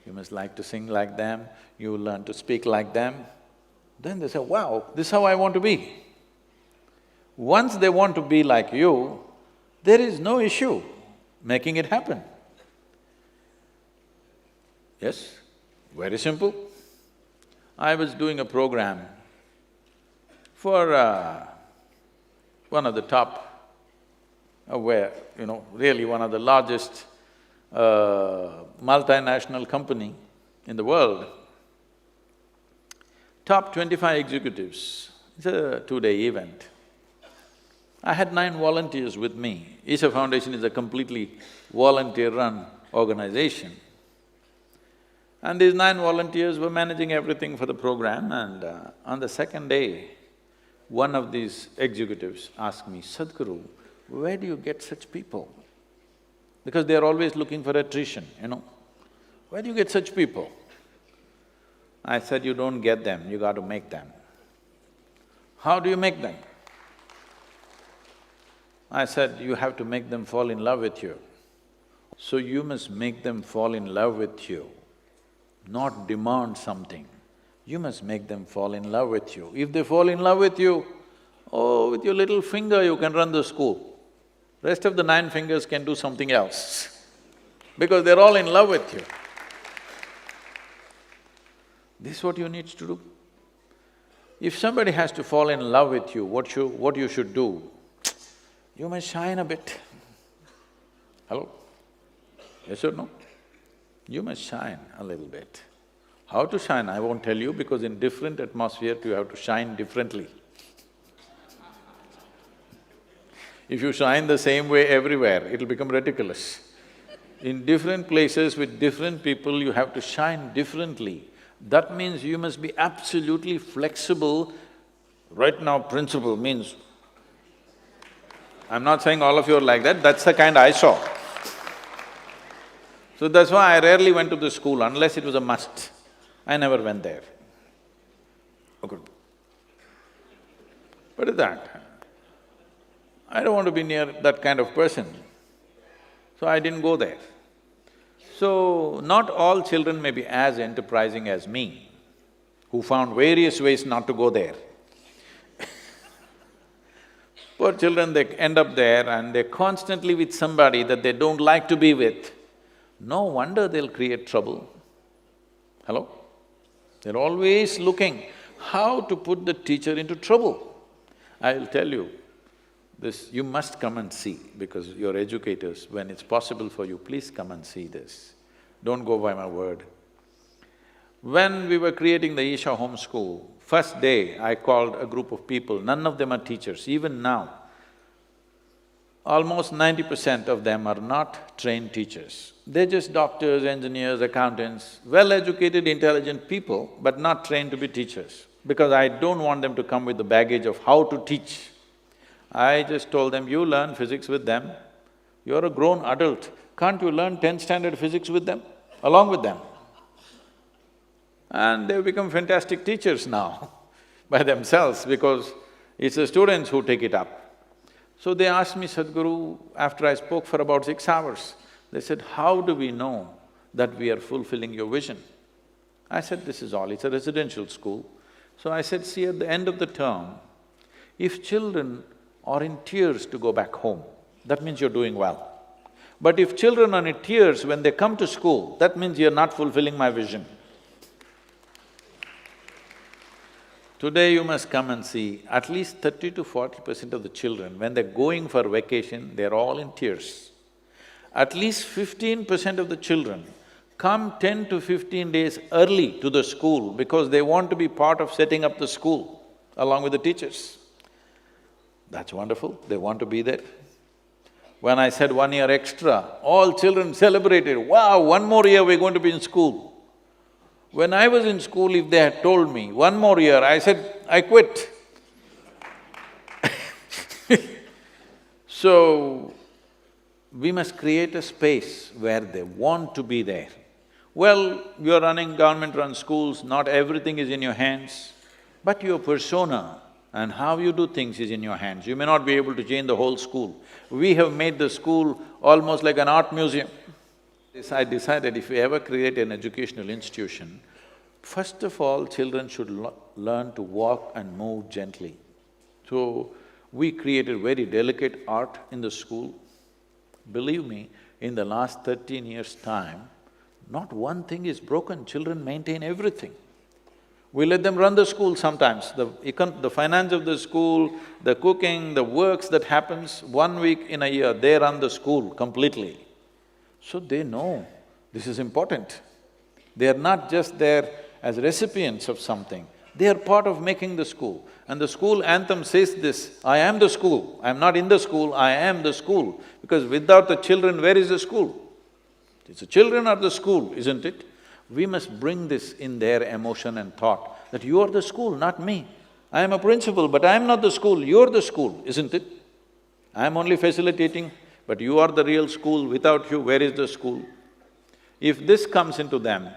you must like to sing like them, you learn to speak like them. Then they say, wow, this is how I want to be. Once they want to be like you, there is no issue making it happen. Yes, very simple. I was doing a program for one of the top, really one of the largest multinational company in the world. Top 25 executives, it's a two-day event. I had 9 volunteers with me. Isha Foundation is a completely volunteer-run organization. And these 9 volunteers were managing everything for the program, and on the second day, one of these executives asked me, Sadhguru, where do you get such people? Because they are always looking for attrition, Where do you get such people? I said, you don't get them, you got to make them. How do you make them? I said, you have to make them fall in love with you. So you must make them fall in love with you, not demand something. You must make them fall in love with you. If they fall in love with you, oh, with your little finger you can run the school. Rest of the 9 fingers can do something else, because they're all in love with you. This is what you need to do. If somebody has to fall in love with you, what you should do? You must shine a bit. Hello? Yes or no? You must shine a little bit. How to shine, I won't tell you, because in different atmosphere you have to shine differently. If you shine the same way everywhere, it'll become ridiculous. In different places with different people, you have to shine differently. That means you must be absolutely flexible. Right now, principle means… I'm not saying all of you are like that, that's the kind I saw. So that's why I rarely went to the school unless it was a must. I never went there. Okay. What is that? I don't want to be near that kind of person, so I didn't go there. So, not all children may be as enterprising as me, who found various ways not to go there. Poor children, they end up there and they're constantly with somebody that they don't like to be with. No wonder they'll create trouble. Hello? They're always looking how to put the teacher into trouble. I'll tell you, this you must come and see, because you're educators, when it's possible for you, please come and see this. Don't go by my word. When we were creating the Isha Home School, first day I called a group of people, none of them are teachers, even now. Almost 90% of them are not trained teachers. They're just doctors, engineers, accountants, well-educated, intelligent people, but not trained to be teachers, because I don't want them to come with the baggage of how to teach. I just told them, you learn physics with them, you're a grown adult, can't you learn 10th standard physics with them, along with them? And they've become fantastic teachers now by themselves, because it's the students who take it up. So they asked me, Sadhguru, after I spoke for about 6 hours, they said, how do we know that we are fulfilling your vision? I said, this is all, it's a residential school. So I said, see, at the end of the term, if children are in tears to go back home, that means you're doing well. But if children are in tears when they come to school, that means you're not fulfilling my vision. Today you must come and see, at least 30 to 40% of the children, when they're going for vacation, they're all in tears. at least 15% of the children come 10 to 15 days early to the school because they want to be part of setting up the school along with the teachers. That's wonderful, they want to be there. When I said 1 year extra, all children celebrated, wow, 1 more year we're going to be in school. When I was in school, if they had told me 1 more year, I said, I quit. So, we must create a space where they want to be there. Well, you're running government-run schools, not everything is in your hands, but your persona and how you do things is in your hands. You may not be able to change the whole school. We have made the school almost like an art museum. I decided if we ever create an educational institution, first of all, children should learn to walk and move gently. So, we created very delicate art in the school. Believe me, in the last 13 years' time, not one thing is broken, children maintain everything. We let them run the school sometimes, the finance of the school, the cooking, the works that happens, 1 week in a year, they run the school completely. So they know this is important. They are not just there as recipients of something, they are part of making the school. And the school anthem says this, I am the school, I am not in the school, I am the school. Because without the children, where is the school? It's the children or the school, isn't it? We must bring this in their emotion and thought, that you are the school, not me. I am a principal, but I am not the school, you're the school, isn't it? I am only facilitating, but you are the real school, without you, where is the school? If this comes into them,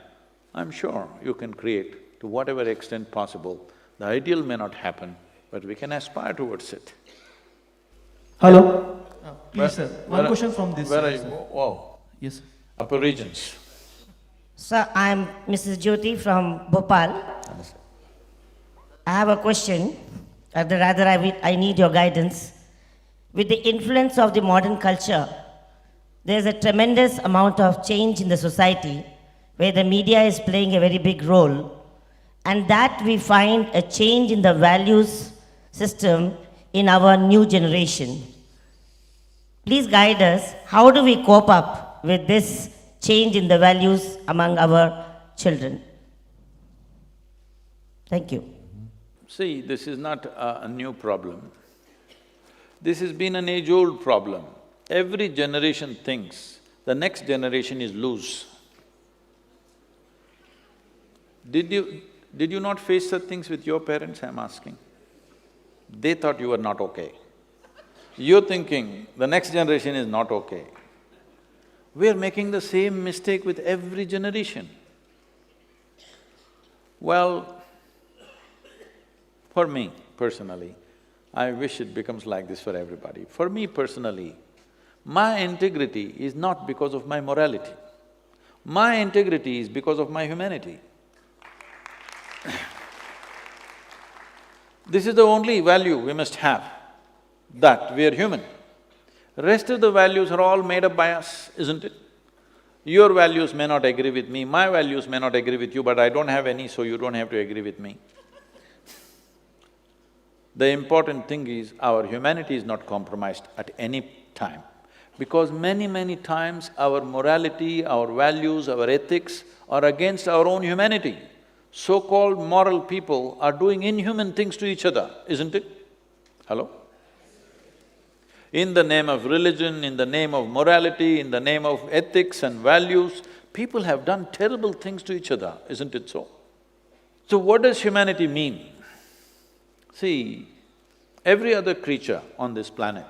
I'm sure you can create to whatever extent possible. The ideal may not happen, but we can aspire towards it. Hello. Please, sir. One question from this Where are side, you? sir. Wow, Yes, sir. upper regions. Sir, I am Mrs. Jyoti from Bhopal. I have a question, or rather I need your guidance. With the influence of the modern culture, there is a tremendous amount of change in the society where the media is playing a very big role, and that we find a change in the values system in our new generation. Please guide us, how do we cope up with this change in the values among our children? Thank you. See, this is not a new problem. This has been an age-old problem. Every generation thinks the next generation is loose. Did you not face such things with your parents, I'm asking? They thought you were not okay. You're thinking the next generation is not okay. We're making the same mistake with every generation. Well, for me personally, I wish it becomes like this for everybody. For me personally, my integrity is not because of my morality. My integrity is because of my humanity. This is the only value we must have, that we are human. Rest of the values are all made up by us, isn't it? Your values may not agree with me, my values may not agree with you, but I don't have any, so you don't have to agree with me. The important thing is, our humanity is not compromised at any time. Because many times our morality, our values, our ethics are against our own humanity. So-called moral people are doing inhuman things to each other, isn't it? Hello? In the name of religion, in the name of morality, in the name of ethics and values, people have done terrible things to each other, isn't it so? So what does humanity mean? See, every other creature on this planet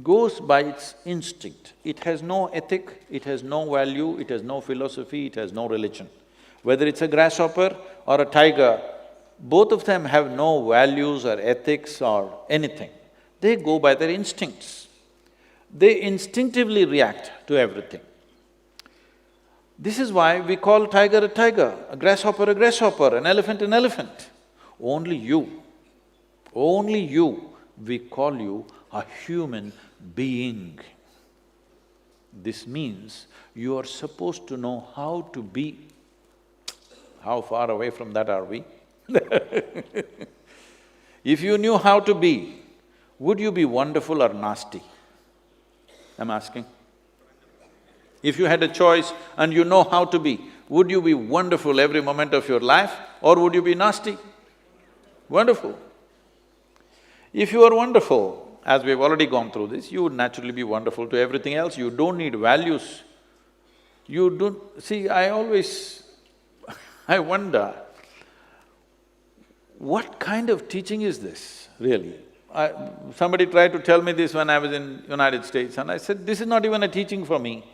goes by its instinct. It has no ethic, it has no value, it has no philosophy, it has no religion. Whether it's a grasshopper or a tiger, both of them have no values or ethics or anything. They go by their instincts. They instinctively react to everything. This is why we call tiger, a grasshopper, an elephant, an elephant. Only you, we call you a human being. This means you are supposed to know how to be. How far away from that are we? If you knew how to be, would you be wonderful or nasty? I'm asking. If you had a choice and you know how to be, would you be wonderful every moment of your life or would you be nasty? Wonderful. If you are wonderful, as we've already gone through this, you would naturally be wonderful to everything else. You don't need values. You don't… See, I wonder, what kind of teaching is this, really? Somebody tried to tell me this when I was in United States and I said, this is not even a teaching for me.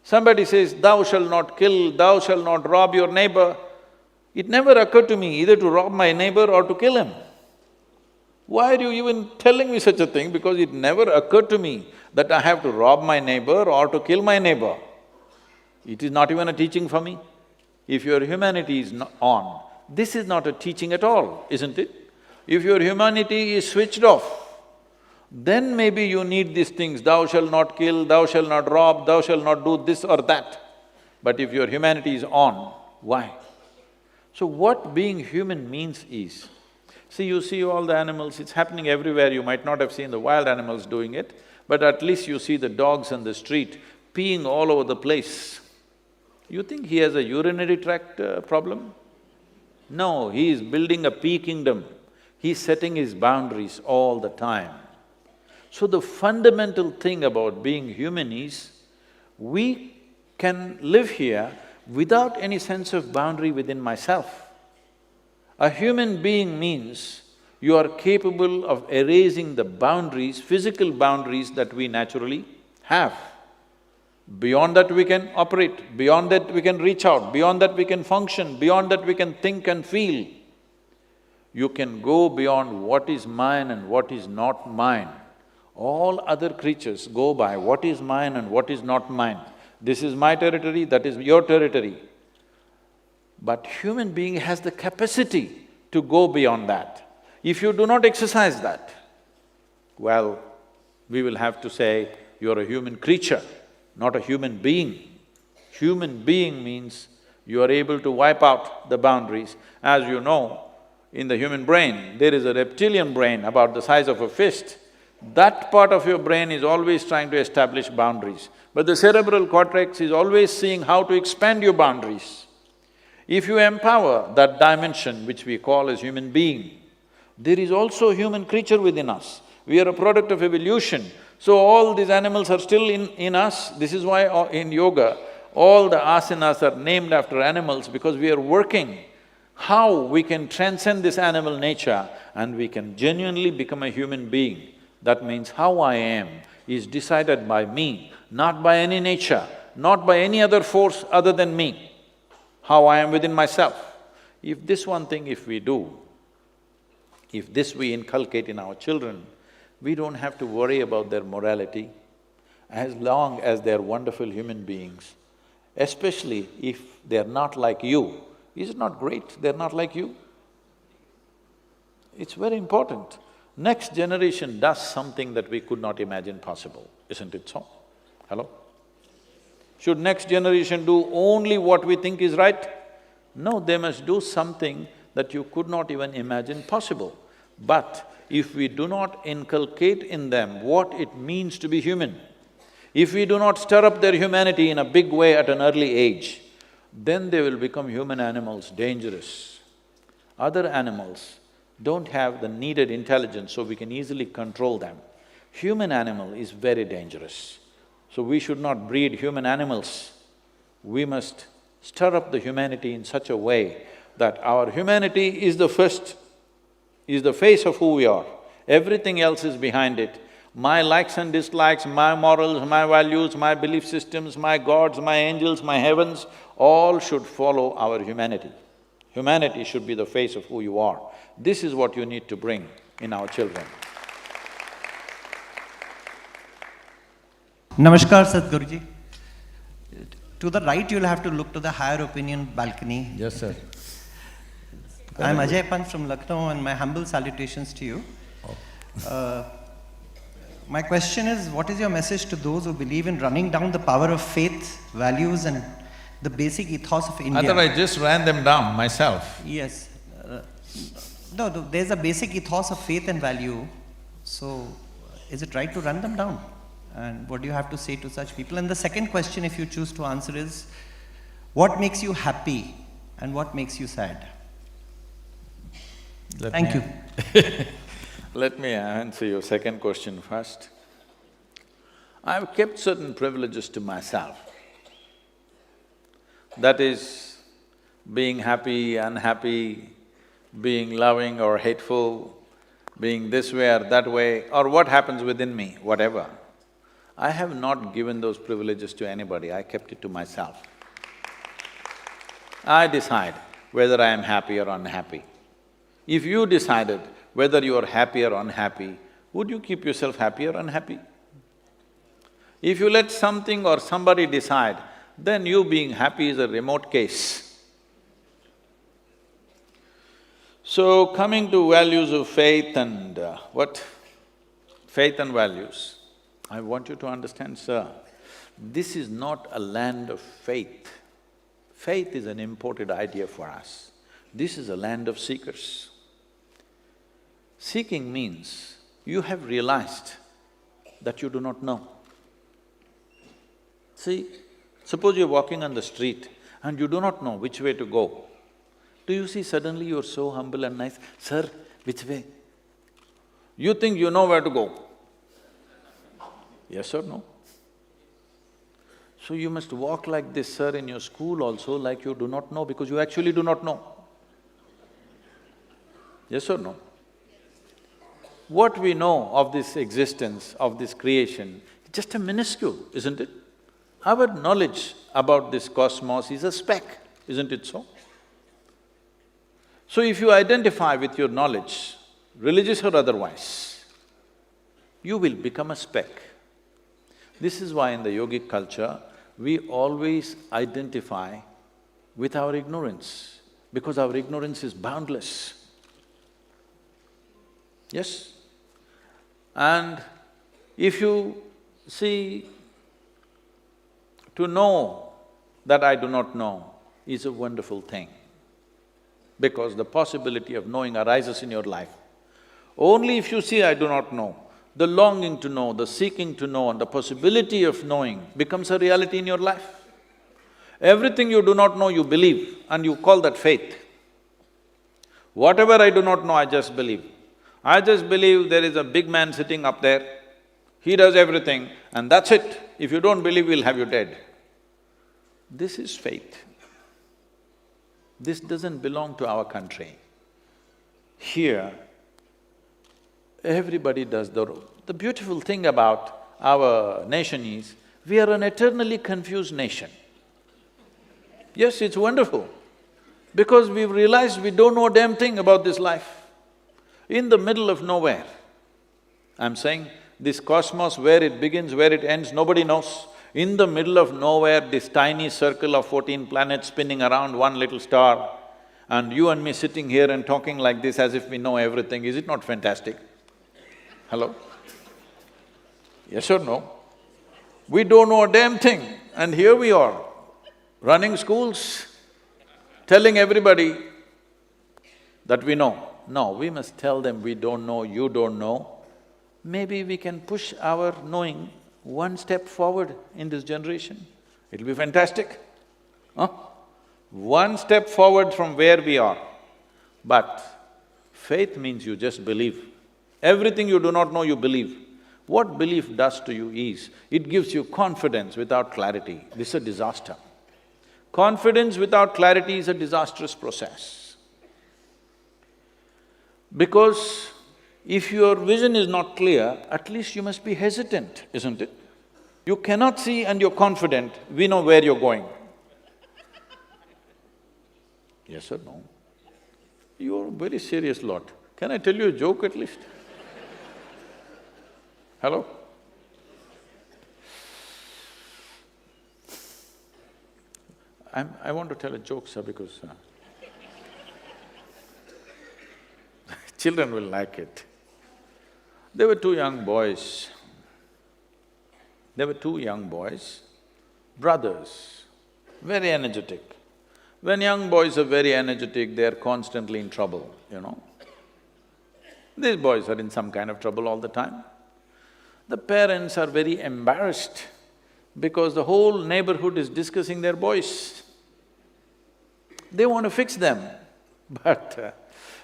Somebody says, thou shalt not kill, thou shalt not rob your neighbor. It never occurred to me either to rob my neighbor or to kill him. Why are you even telling me such a thing? Because it never occurred to me that I have to rob my neighbor or to kill my neighbor. It is not even a teaching for me. If your humanity is on, this is not a teaching at all, isn't it? If your humanity is switched off, then maybe you need these things, thou shalt not kill, thou shalt not rob, thou shalt not do this or that. But if your humanity is on, why? So what being human means is, see, you see all the animals, it's happening everywhere, you might not have seen the wild animals doing it, but at least you see the dogs on the street peeing all over the place. You think he has a urinary tract problem? No, he is building a pea kingdom. He's setting his boundaries all the time. So the fundamental thing about being human is, we can live here without any sense of boundary within myself. A human being means you are capable of erasing the boundaries, physical boundaries that we naturally have. Beyond that we can operate, beyond that we can reach out, beyond that we can function, beyond that we can think and feel. You can go beyond what is mine and what is not mine. All other creatures go by what is mine and what is not mine. This is my territory, that is your territory. But human being has the capacity to go beyond that. If you do not exercise that, well, we will have to say, you're a human creature, not a human being. Human being means you are able to wipe out the boundaries. As you know, in the human brain, there is a reptilian brain about the size of a fist. That part of your brain is always trying to establish boundaries. But the cerebral cortex is always seeing how to expand your boundaries. If you empower that dimension which we call as human being, there is also a human creature within us. We are a product of evolution. So all these animals are still in us. This is why in yoga, all the asanas are named after animals, because we are working how we can transcend this animal nature and we can genuinely become a human being. That means how I am is decided by me, not by any nature, not by any other force other than me, how I am within myself. If this one thing if we do, if this we inculcate in our children, we don't have to worry about their morality as long as they're wonderful human beings, especially if they're not like you. Is it not great they're not like you? It's very important. Next generation does something that we could not imagine possible, isn't it so? Hello? Should next generation do only what we think is right? No, they must do something that you could not even imagine possible. But if we do not inculcate in them what it means to be human, if we do not stir up their humanity in a big way at an early age, then they will become human animals, dangerous. Other animals don't have the needed intelligence, so we can easily control them. Human animal is very dangerous. So we should not breed human animals. We must stir up the humanity in such a way that our humanity is the first, is the face of who we are. Everything else is behind it. My likes and dislikes, my morals, my values, my belief systems, my gods, my angels, my heavens, all should follow our humanity. Humanity should be the face of who you are. This is what you need to bring in our children. Namaskar, Sadhguruji. To the right, you'll have to look to the higher opinion balcony. Yes, sir. I'm Ajay Pant from Lucknow, and my humble salutations to you. My question is, what is your message to those who believe in running down the power of faith, values and the basic ethos of India? I thought I just ran them down myself. Yes. No, there's a basic ethos of faith and value, so is it right to run them down? And what do you have to say to such people? And the second question, if you choose to answer, is what makes you happy and what makes you sad? Thank you. Let me answer your second question first. I've kept certain privileges to myself. That is, being happy, unhappy, being loving or hateful, being this way or that way, or what happens within me, whatever. I have not given those privileges to anybody, I kept it to myself. I decide whether I am happy or unhappy. If you decided whether you are happy or unhappy, would you keep yourself happy or unhappy? If you let something or somebody decide, then you being happy is a remote case. So, coming to values of faith and faith and values, I want you to understand, sir, this is not a land of faith. Faith is an imported idea for us. This is a land of seekers. Seeking means you have realized that you do not know. See, suppose you're walking on the street and you do not know which way to go. Do you see suddenly you're so humble and nice, sir, which way? You think you know where to go. Yes or no? So you must walk like this, sir, in your school also, like you do not know, because you actually do not know. Yes or no? What we know of this existence, of this creation, is just a minuscule, isn't it? Our knowledge about this cosmos is a speck, isn't it so? So if you identify with your knowledge, religious or otherwise, you will become a speck. This is why in the yogic culture, we always identify with our ignorance, because our ignorance is boundless. Yes? And if you see, to know that I do not know is a wonderful thing, because the possibility of knowing arises in your life. Only if you see I do not know, the longing to know, the seeking to know and the possibility of knowing becomes a reality in your life. Everything you do not know, you believe, and you call that faith. Whatever I do not know, I just believe. I just believe there is a big man sitting up there, he does everything, and that's it. If you don't believe, we'll have you dead. This is faith. This doesn't belong to our country. Here, everybody does the beautiful thing about our nation is, we are an eternally confused nation. Yes, it's wonderful, because we've realized we don't know a damn thing about this life. In the middle of nowhere, I'm saying, this cosmos, where it begins, where it ends, nobody knows. In the middle of nowhere, this tiny circle of 14 planets spinning around one little star, and you and me sitting here and talking like this as if we know everything, is it not fantastic? Hello? Yes or no? We don't know a damn thing, and here we are, running schools, telling everybody that we know. No, we must tell them we don't know, you don't know. Maybe we can push our knowing one step forward in this generation. It'll be fantastic, huh? One step forward from where we are. But faith means you just believe. Everything you do not know, you believe. What belief does to you is, it gives you confidence without clarity. This is a disaster. Confidence without clarity is a disastrous process. Because if your vision is not clear, at least you must be hesitant, isn't it? You cannot see and you're confident, we know where you're going. Yes or no? You're a very serious lot. Can I tell you a joke at least? Hello? I want to tell a joke, sir, because children will like it. There were two young boys. Brothers, very energetic. When young boys are very energetic, they are constantly in trouble, you know. These boys are in some kind of trouble all the time. The parents are very embarrassed because the whole neighborhood is discussing their boys. They want to fix them, but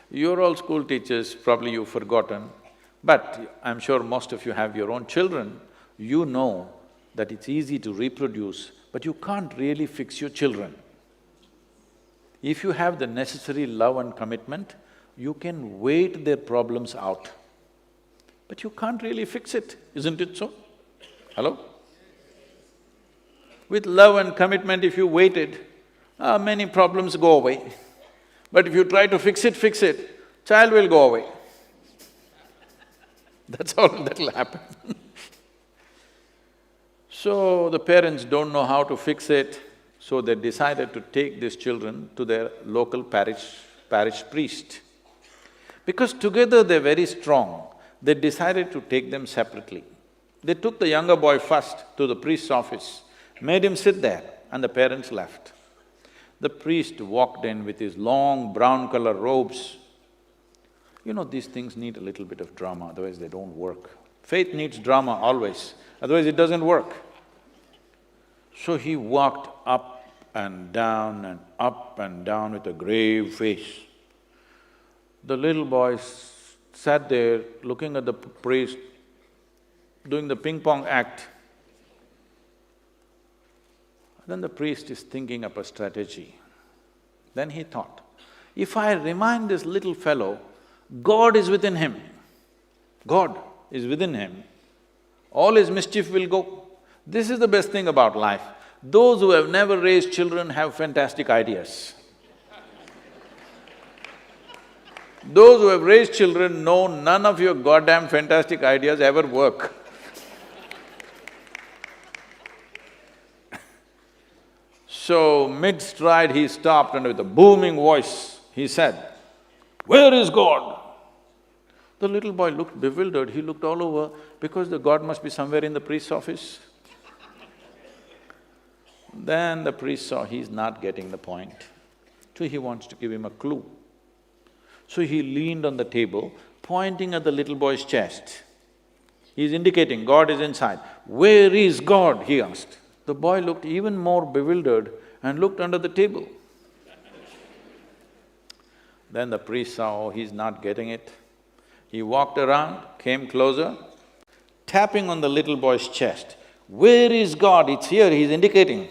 you're all school teachers, probably you've forgotten, but I'm sure most of you have your own children. You know that it's easy to reproduce, but you can't really fix your children. If you have the necessary love and commitment, you can wait their problems out. But you can't really fix it, isn't it so? Hello? With love and commitment, if you waited, many problems go away. But if you try to fix it, child will go away. That's all that'll happen. So the parents don't know how to fix it, so they decided to take these children to their local parish priest. Because together they're very strong, they decided to take them separately. They took the younger boy first to the priest's office, made him sit there, and the parents left. The priest walked in with his long brown color robes. You know, these things need a little bit of drama, otherwise they don't work. Faith needs drama always, otherwise it doesn't work. So he walked up and down and up and down with a grave face. The little boy sat there looking at the priest, doing the ping-pong act. Then the priest is thinking up a strategy. Then he thought, if I remind this little fellow, God is within him, God is within him, all his mischief will go. This is the best thing about life. Those who have never raised children have fantastic ideas. Those who have raised children know none of your goddamn fantastic ideas ever work. So, mid-stride he stopped and with a booming voice, he said, "Where is God?" The little boy looked bewildered, he looked all over because the God must be somewhere in the priest's office. Then the priest saw he's not getting the point, so he wants to give him a clue. So he leaned on the table, pointing at the little boy's chest. He's indicating God is inside. "Where is God?" he asked. The boy looked even more bewildered and looked under the table. Then the priest saw, oh, he's not getting it. He walked around, came closer, tapping on the little boy's chest. "Where is God? It's here," he's indicating.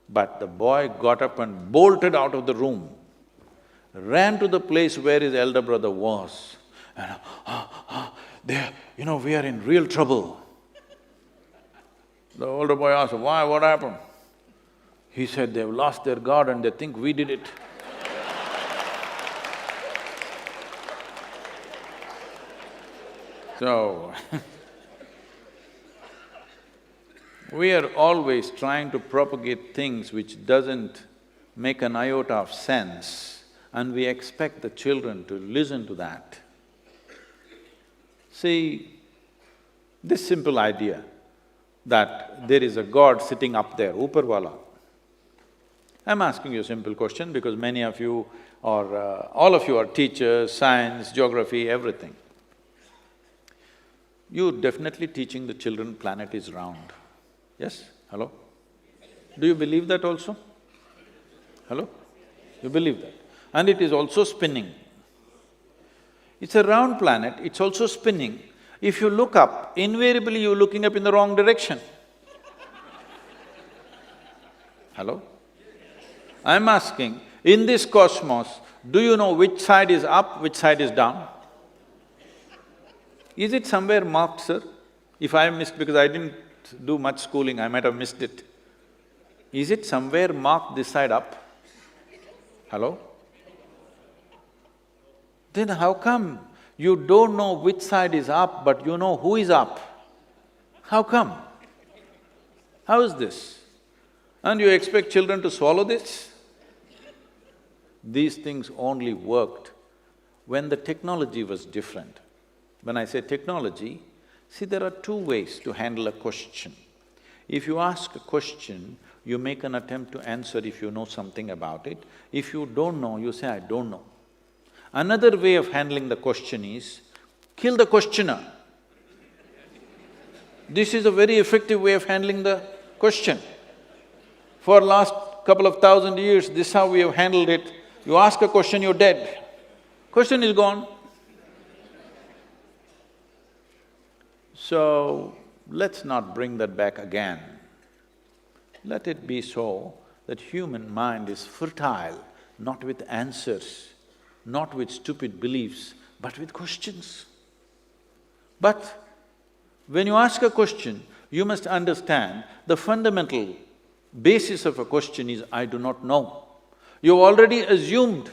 But the boy got up and bolted out of the room, ran to the place where his elder brother was, and there, we are in real trouble. The older boy asked, "Why, what happened?" He said, "They've lost their God and they think we did it." So, we are always trying to propagate things which doesn't make an iota of sense, and we expect the children to listen to that. See, this simple idea that there is a God sitting up there, Uparwala. I'm asking you a simple question because many of you or all of you are teachers, science, geography, everything. You're definitely teaching the children planet is round. Yes? Hello? Do you believe that also? Hello? You believe that? And it is also spinning. It's a round planet, it's also spinning. If you look up, invariably you're looking up in the wrong direction. Hello? I'm asking, in this cosmos, do you know which side is up, which side is down? Is it somewhere marked, sir? If I missed, because I didn't do much schooling, I might have missed it. Is it somewhere marked this side up? Hello? Then how come you don't know which side is up, but you know who is up? How come? How is this? And you expect children to swallow this? These things only worked when the technology was different. When I say technology, see, there are two ways to handle a question. If you ask a question, you make an attempt to answer if you know something about it. If you don't know, you say, "I don't know." Another way of handling the question is, kill the questioner. This is a very effective way of handling the question. For last couple of thousand years, this is how we have handled it. You ask a question, you're dead. Question is gone. So, let's not bring that back again. Let it be so that human mind is fertile, not with answers, not with stupid beliefs, but with questions. But when you ask a question, you must understand the fundamental basis of a question is, I do not know. You already assumed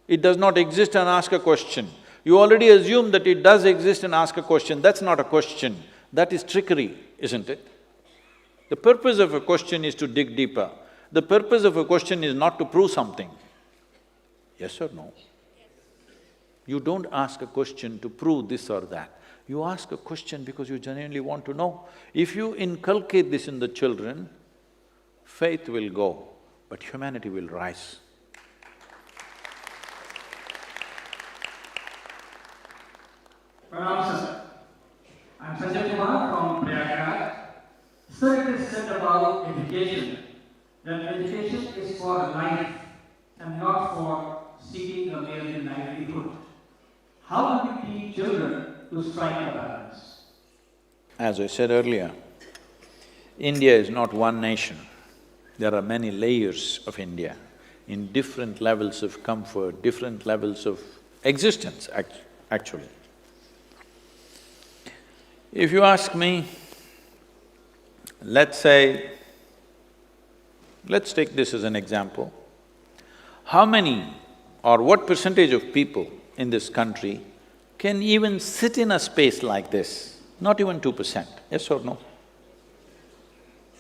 it does not exist and ask a question. You already assumed that it does exist and ask a question. That's not a question, that is trickery, isn't it? The purpose of a question is to dig deeper. The purpose of a question is not to prove something. Yes or no? You don't ask a question to prove this or that. You ask a question because you genuinely want to know. If you inculcate this in the children, faith will go, but humanity will rise. Pranam sir. I'm Sanjay Kumar from Prayagraj. Sir, it is said about education, that education is for life and not for seeking a mere livelihood. How do we teach children to strike a balance? As I said earlier, India is not one nation. There are many layers of India in different levels of comfort, different levels of existence actually. If you ask me, let's take this as an example. How many or what percentage of people in this country can even sit in a space like this? Not even 2%, yes or no?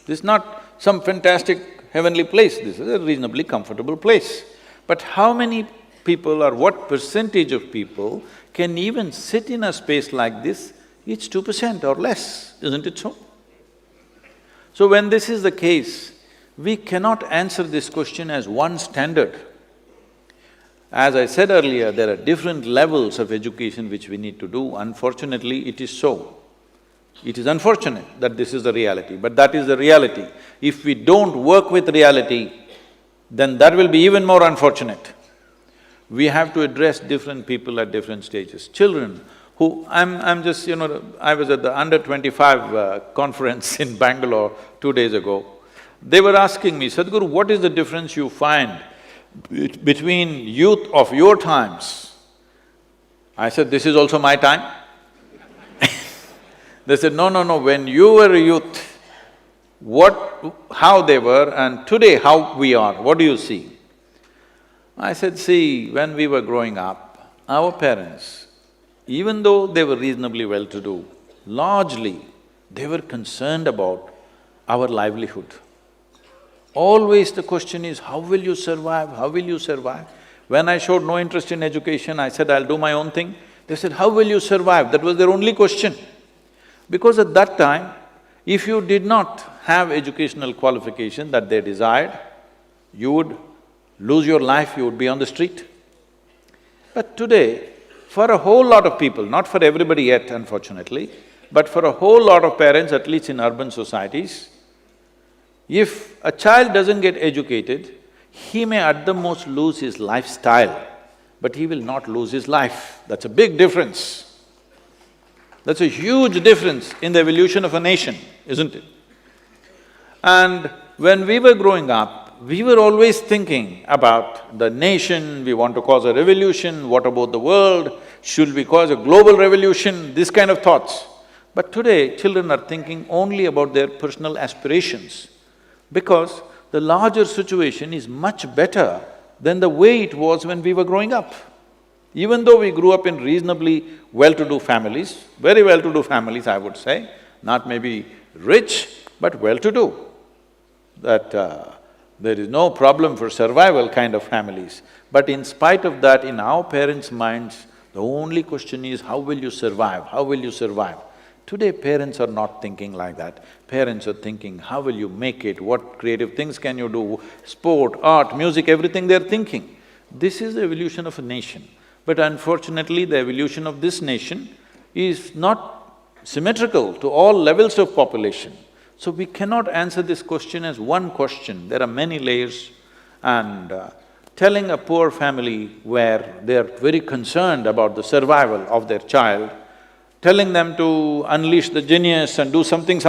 This is not some fantastic heavenly place, this is a reasonably comfortable place. But how many people or what percentage of people can even sit in a space like this? It's 2% or less, isn't it so? So when this is the case, we cannot answer this question as one standard. As I said earlier, there are different levels of education which we need to do. Unfortunately, it is so. It is unfortunate that this is the reality, but that is the reality. If we don't work with reality, then that will be even more unfortunate. We have to address different people at different stages. Children who… I'm just, I was at the under 25 conference in Bangalore 2 days ago. They were asking me, Sadhguru, what is the difference you find between youth of your times? I said, this is also my time. They said, no, when you were a youth, how they were and today how we are, what do you see? I said, see, when we were growing up, our parents, even though they were reasonably well-to-do, largely they were concerned about our livelihood. Always the question is, how will you survive, how will you survive? When I showed no interest in education, I said, I'll do my own thing. They said, how will you survive? That was their only question. Because at that time, if you did not have educational qualification that they desired, you would lose your life, you would be on the street. But today, for a whole lot of people, not for everybody yet unfortunately, but for a whole lot of parents, at least in urban societies, if a child doesn't get educated, he may at the most lose his lifestyle, but he will not lose his life. That's a big difference. That's a huge difference in the evolution of a nation, isn't it? And when we were growing up, we were always thinking about the nation, we want to cause a revolution, what about the world, should we cause a global revolution, this kind of thoughts. But today, children are thinking only about their personal aspirations, because the larger situation is much better than the way it was when we were growing up. Even though we grew up in reasonably well-to-do families, very well-to-do families, I would say, not maybe rich, but well-to-do, that there is no problem for survival kind of families. But in spite of that, in our parents' minds, the only question is, how will you survive, how will you survive? Today, parents are not thinking like that. Parents are thinking, how will you make it, what creative things can you do, sport, art, music, everything they're thinking. This is the evolution of a nation. But unfortunately, the evolution of this nation is not symmetrical to all levels of population. So we cannot answer this question as one question, there are many layers. And telling a poor family where they are very concerned about the survival of their child, telling them to unleash the genius and do something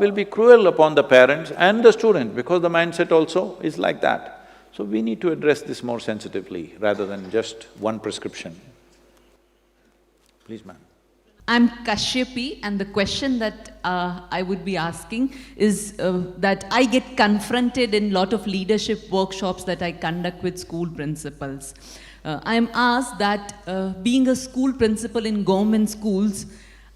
will be cruel upon the parents and the student, because the mindset also is like that. So we need to address this more sensitively rather than just one prescription. Please, ma'am. I'm Kashyapi, and the question that I would be asking is that I get confronted in lot of leadership workshops that I conduct with school principals. I am asked that being a school principal in government schools,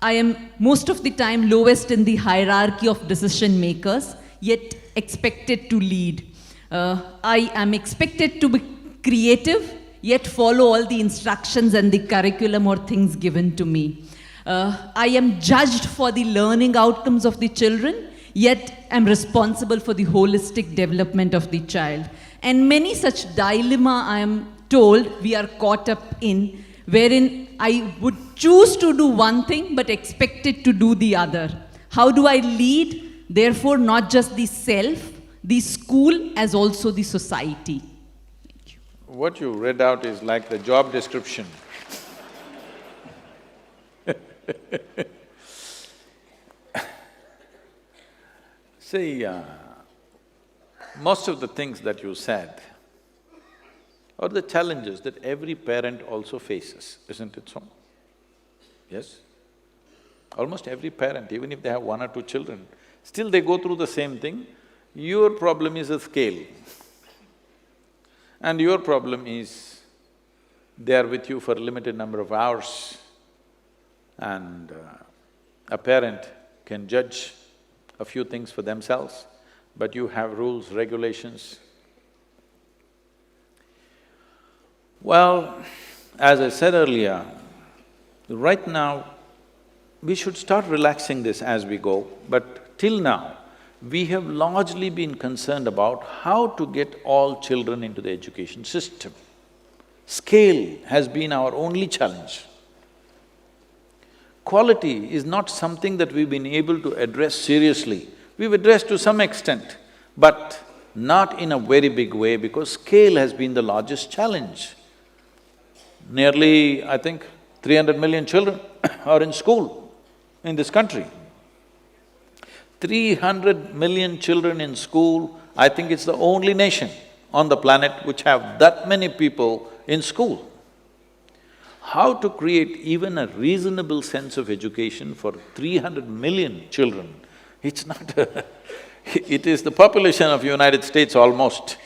I am most of the time lowest in the hierarchy of decision makers, yet expected to lead. I am expected to be creative, yet follow all the instructions and the curriculum or things given to me. I am judged for the learning outcomes of the children, yet am responsible for the holistic development of the child. And many such dilemma I am told we are caught up in, wherein I would choose to do one thing but expected to do the other. How do I lead, therefore not just the self, the school, as also the society? Thank you. What you read out is like the job description. See, most of the things that you said are the challenges that every parent also faces, isn't it so? Yes? Almost every parent, even if they have one or two children, still they go through the same thing. Your problem is a scale. And your problem is they are with you for a limited number of hours, and a parent can judge a few things for themselves, but you have rules, regulations. Well, as I said earlier, right now, we should start relaxing this as we go, but till now, we have largely been concerned about how to get all children into the education system. Scale has been our only challenge. Quality is not something that we've been able to address seriously. We've addressed to some extent, but not in a very big way because scale has been the largest challenge. Nearly, I think, 300 million children are in school in this country. 300 million children in school, I think it's the only nation on the planet which have that many people in school. How to create even a reasonable sense of education for 300 million children, it's not it is the population of United States almost.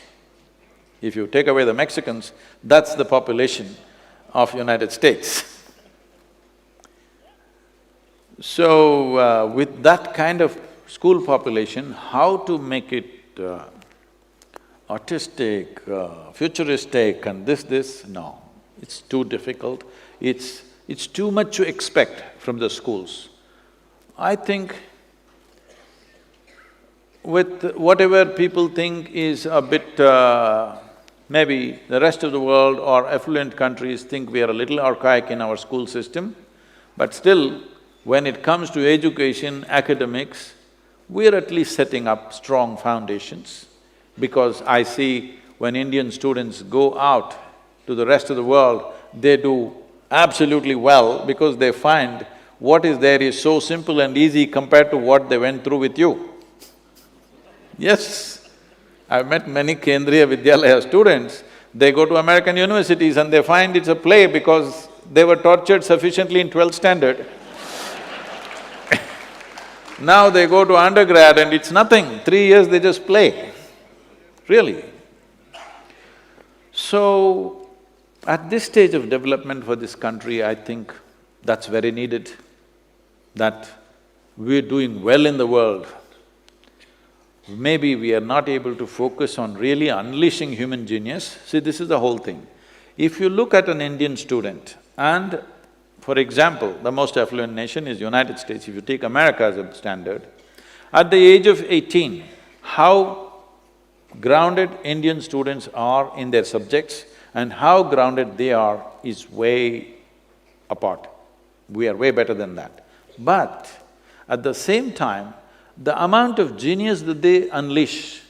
If you take away the Mexicans, that's the population of United States. So, with that kind of school population, how to make it artistic, futuristic and this, no. It's too difficult, it's too much to expect from the schools. I think with whatever people think is a bit… maybe the rest of the world or affluent countries think we are a little archaic in our school system, but still, when it comes to education, academics, we're at least setting up strong foundations. Because I see when Indian students go out to the rest of the world, they do absolutely well because they find what is there is so simple and easy compared to what they went through with you. Yes, I've met many Kendriya Vidyalaya students, they go to American universities and they find it's a play because they were tortured sufficiently in 12th standard. Now they go to undergrad and it's nothing, 3 years they just play, really. So, at this stage of development for this country, I think that's very needed, that we're doing well in the world. Maybe we are not able to focus on really unleashing human genius. See, this is the whole thing. If you look at an Indian student and, for example, the most affluent nation is United States, if you take America as a standard, at the age of 18, how grounded Indian students are in their subjects and how grounded they are is way apart. We are way better than that. But at the same time, the amount of genius that they unleash,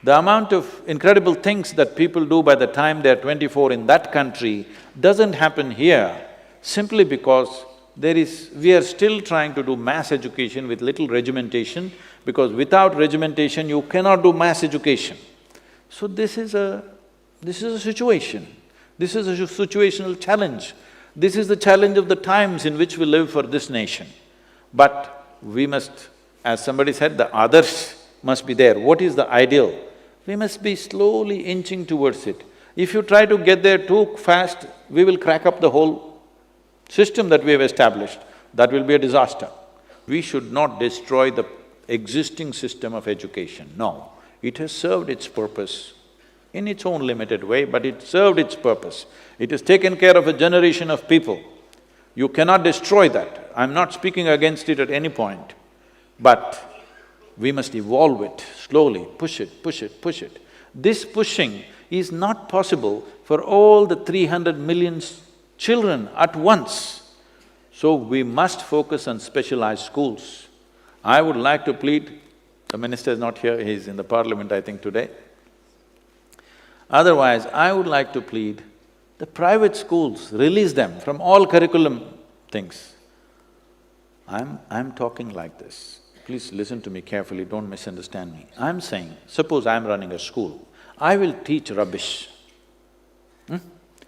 the amount of incredible things that people do by the time they're 24 in that country doesn't happen here simply because we are still trying to do mass education with little regimentation, because without regimentation you cannot do mass education. So this is a situation. This is a situational challenge. This is the challenge of the times in which we live for this nation. But we must, as somebody said, the others must be there. What is the ideal? We must be slowly inching towards it. If you try to get there too fast, we will crack up the whole system that we have established. That will be a disaster. We should not destroy the existing system of education, no. It has served its purpose in its own limited way, but it served its purpose. It has taken care of a generation of people. You cannot destroy that. I'm not speaking against it at any point, but we must evolve it slowly, push it, push it, push it. This pushing is not possible for all the 300 million children at once. So we must focus on specialized schools. I would like to plead, the minister is not here, he's in the parliament I think today. Otherwise, I would like to plead, the private schools, release them from all curriculum things. I'm talking like this. Please listen to me carefully, don't misunderstand me. I'm saying, suppose I'm running a school, I will teach rubbish,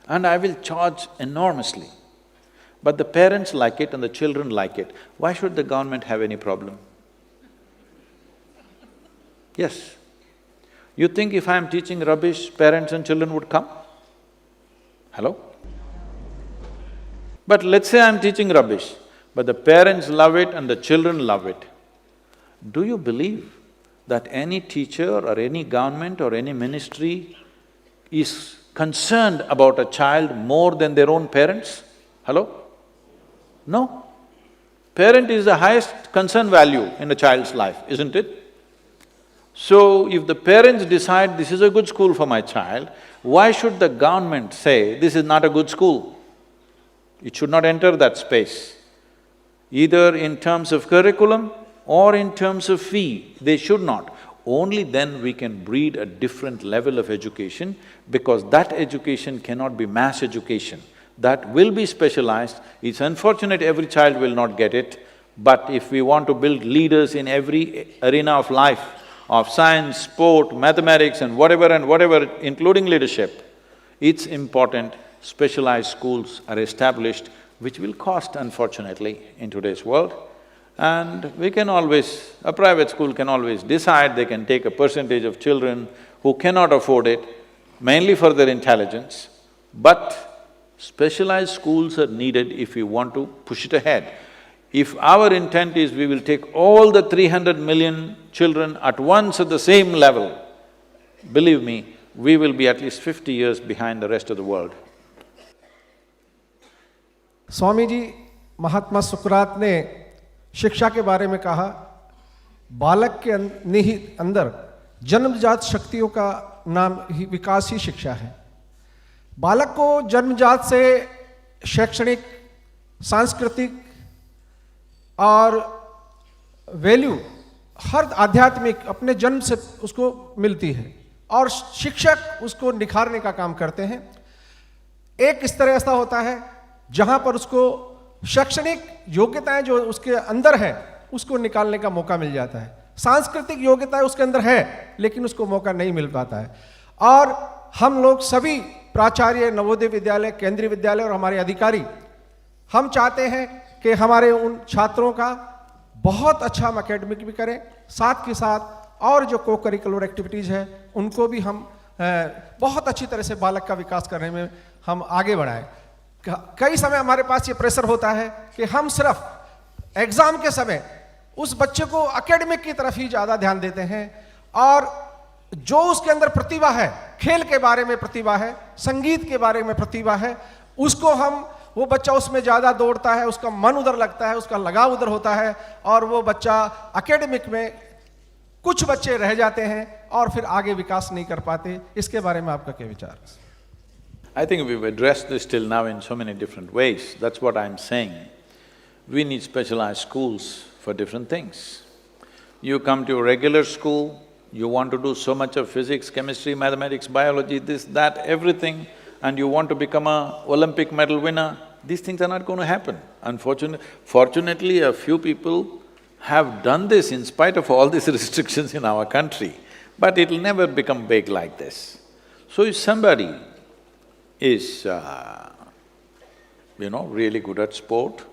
and I will charge enormously. But the parents like it and the children like it. Why should the government have any problem? Yes. You think if I'm teaching rubbish, parents and children would come? Hello? But let's say I'm teaching rubbish, but the parents love it and the children love it. Do you believe that any teacher or any government or any ministry is concerned about a child more than their own parents? Hello? No. Parent is the highest concern value in a child's life, isn't it? So, if the parents decide this is a good school for my child, why should the government say this is not a good school? It should not enter that space. Either in terms of curriculum or in terms of fee, they should not. Only then we can breed a different level of education, because that education cannot be mass education. That will be specialized. It's unfortunate every child will not get it, but if we want to build leaders in every arena of life, of science, sport, mathematics and whatever, including leadership, it's important specialized schools are established, which will cost unfortunately in today's world. And we can always… a private school can always decide, they can take a percentage of children who cannot afford it, mainly for their intelligence, but specialized schools are needed if we want to push it ahead. If our intent is we will take all the 300 million children at once at the same level, believe me, we will be at least 50 years behind the rest of the world. Swami ji, महात्मा सुकरात ने शिक्षा के बारे में कहा, बालक के निहित अंदर जन्मजात शक्तियों का नाम ही विकास ही शिक्षा है। बालक को जन्मजात से शैक्षणिक, सांस्कृतिक और वैल्यू हर आध्यात्मिक अपने जन्म से उसको मिलती है, और शिक्षक उसको निखारने का काम करते हैं। एक स्तर ऐसा होता है जहां पर उसको शैक्षणिक योग्यताएं जो उसके अंदर है उसको निकालने का मौका मिल जाता है, सांस्कृतिक योग्यताएं उसके अंदर है लेकिन उसको मौका नहीं मिल पाता है। और हम लोग सभी प्राचार्य, नवोदय विद्यालय, केंद्रीय विद्यालय और हमारे अधिकारी, हम चाहते हैं कि हमारे उन छात्रों का बहुत अच्छा हम एकेडमिक भी करें, साथ के साथ और जो को करिकुलर एक्टिविटीज़ है उनको भी हम बहुत अच्छी तरह से बालक का विकास करने में हम आगे बढ़ाएं। कई समय हमारे पास ये प्रेशर होता है कि हम सिर्फ एग्जाम के समय उस बच्चे को एकेडमिक की तरफ ही ज़्यादा ध्यान देते हैं, और जो उसके अंदर प्रतिभा है, खेल के बारे में प्रतिभा है, संगीत के बारे में प्रतिभा है, उसको हम वो बच्चा उसमें ज़्यादा दौड़ता है, उसका मन उधर लगता है, उसका लगाव उधर होता है, और वो बच्चा एकेडमिक में कुछ बच्चे रह जाते हैं और फिर आगे विकास नहीं कर पाते। इसके बारे में आपका क्या विचार है? I think we've addressed this till now in so many different ways, that's what I'm saying. We need specialized schools for different things. You come to a regular school, you want to do so much of physics, chemistry, mathematics, biology, this, that, everything, and you want to become a Olympic medal winner, these things are not going to happen. Fortunately, a few people have done this in spite of all these restrictions in our country, but it'll never become big like this. So if somebody is, really good at sport,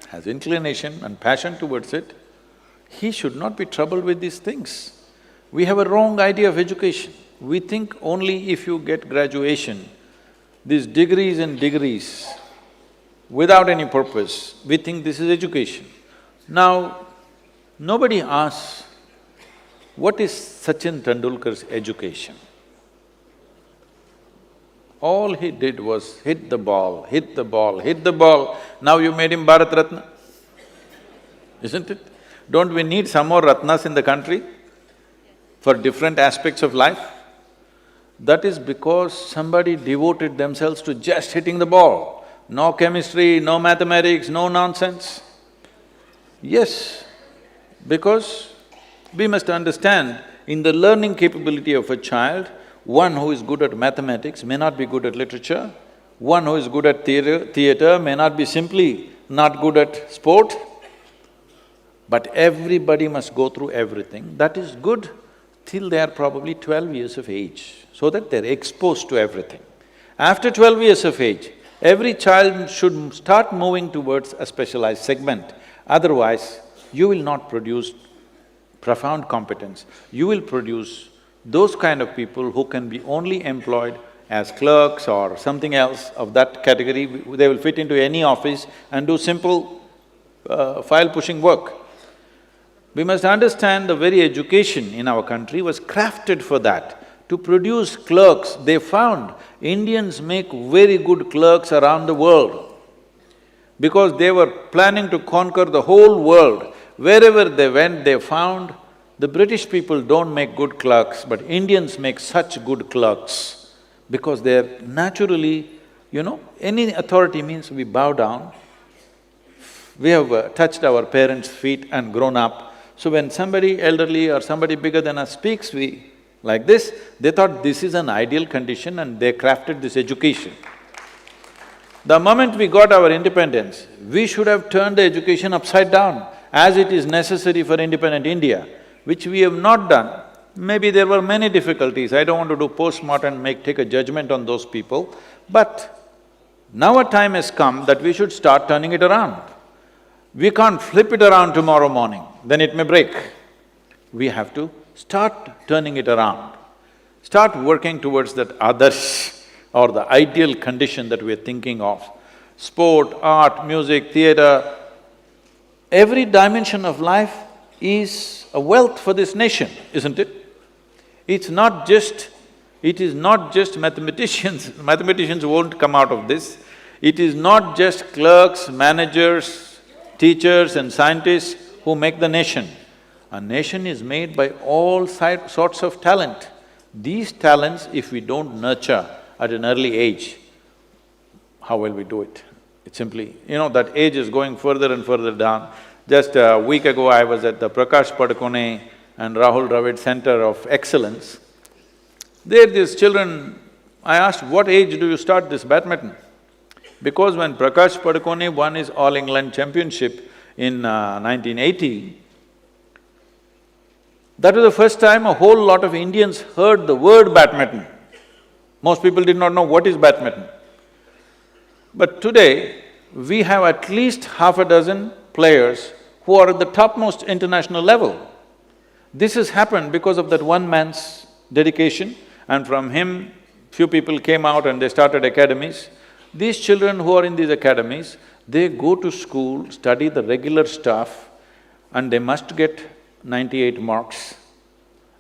has inclination and passion towards it, he should not be troubled with these things. We have a wrong idea of education. We think only if you get graduation, these degrees and degrees, without any purpose, we think this is education. Now, nobody asks, what is Sachin Tendulkar's education? All he did was hit the ball, hit the ball, hit the ball. Now you made him Bharat Ratna, isn't it? Don't we need some more Ratnas in the country for different aspects of life? That is because somebody devoted themselves to just hitting the ball. No chemistry, no mathematics, no nonsense. Yes, because we must understand, in the learning capability of a child, one who is good at mathematics may not be good at literature, one who is good at theatre may not be simply not good at sport, but everybody must go through everything. That is good till they are probably 12 years of age, so that they're exposed to everything. After 12 years of age, every child should start moving towards a specialized segment. Otherwise, you will not produce profound competence. You will produce those kind of people who can be only employed as clerks or something else of that category. They will fit into any office and do simple file-pushing work. We must understand the very education in our country was crafted for that, to produce clerks. They found Indians make very good clerks around the world because they were planning to conquer the whole world. Wherever they went, they found the British people don't make good clerks, but Indians make such good clerks because they're naturally, any authority means we bow down. We have touched our parents' feet and grown up. So when somebody elderly or somebody bigger than us speaks, we… like this, they thought this is an ideal condition and they crafted this education. The moment we got our independence, we should have turned the education upside down, as it is necessary for independent India, which we have not done. Maybe there were many difficulties, I don't want to do post-mortem and take a judgment on those people, but now a time has come that we should start turning it around. We can't flip it around tomorrow morning, then it may break. We have to start turning it around, start working towards that adarsh or the ideal condition that we're thinking of. Sport, art, music, theatre, every dimension of life is a wealth for this nation, isn't it? It is not just mathematicians, mathematicians won't come out of this. It is not just clerks, managers, teachers and scientists who make the nation. A nation is made by all sorts of talent. These talents, if we don't nurture at an early age, how will we do it? It's simply… that age is going further and further down. Just a week ago, I was at the Prakash Padukone and Rahul Dravid Center of Excellence. There, these children… I asked, what age do you start this badminton? Because when Prakash Padukone won his All England Championship in 1980, that was the first time a whole lot of Indians heard the word badminton. Most people did not know what is badminton. But today, we have at least half a dozen players who are at the topmost international level. This has happened because of that one man's dedication, and from him, few people came out and they started academies. These children who are in these academies, they go to school, study the regular stuff, and they must get 98 marks.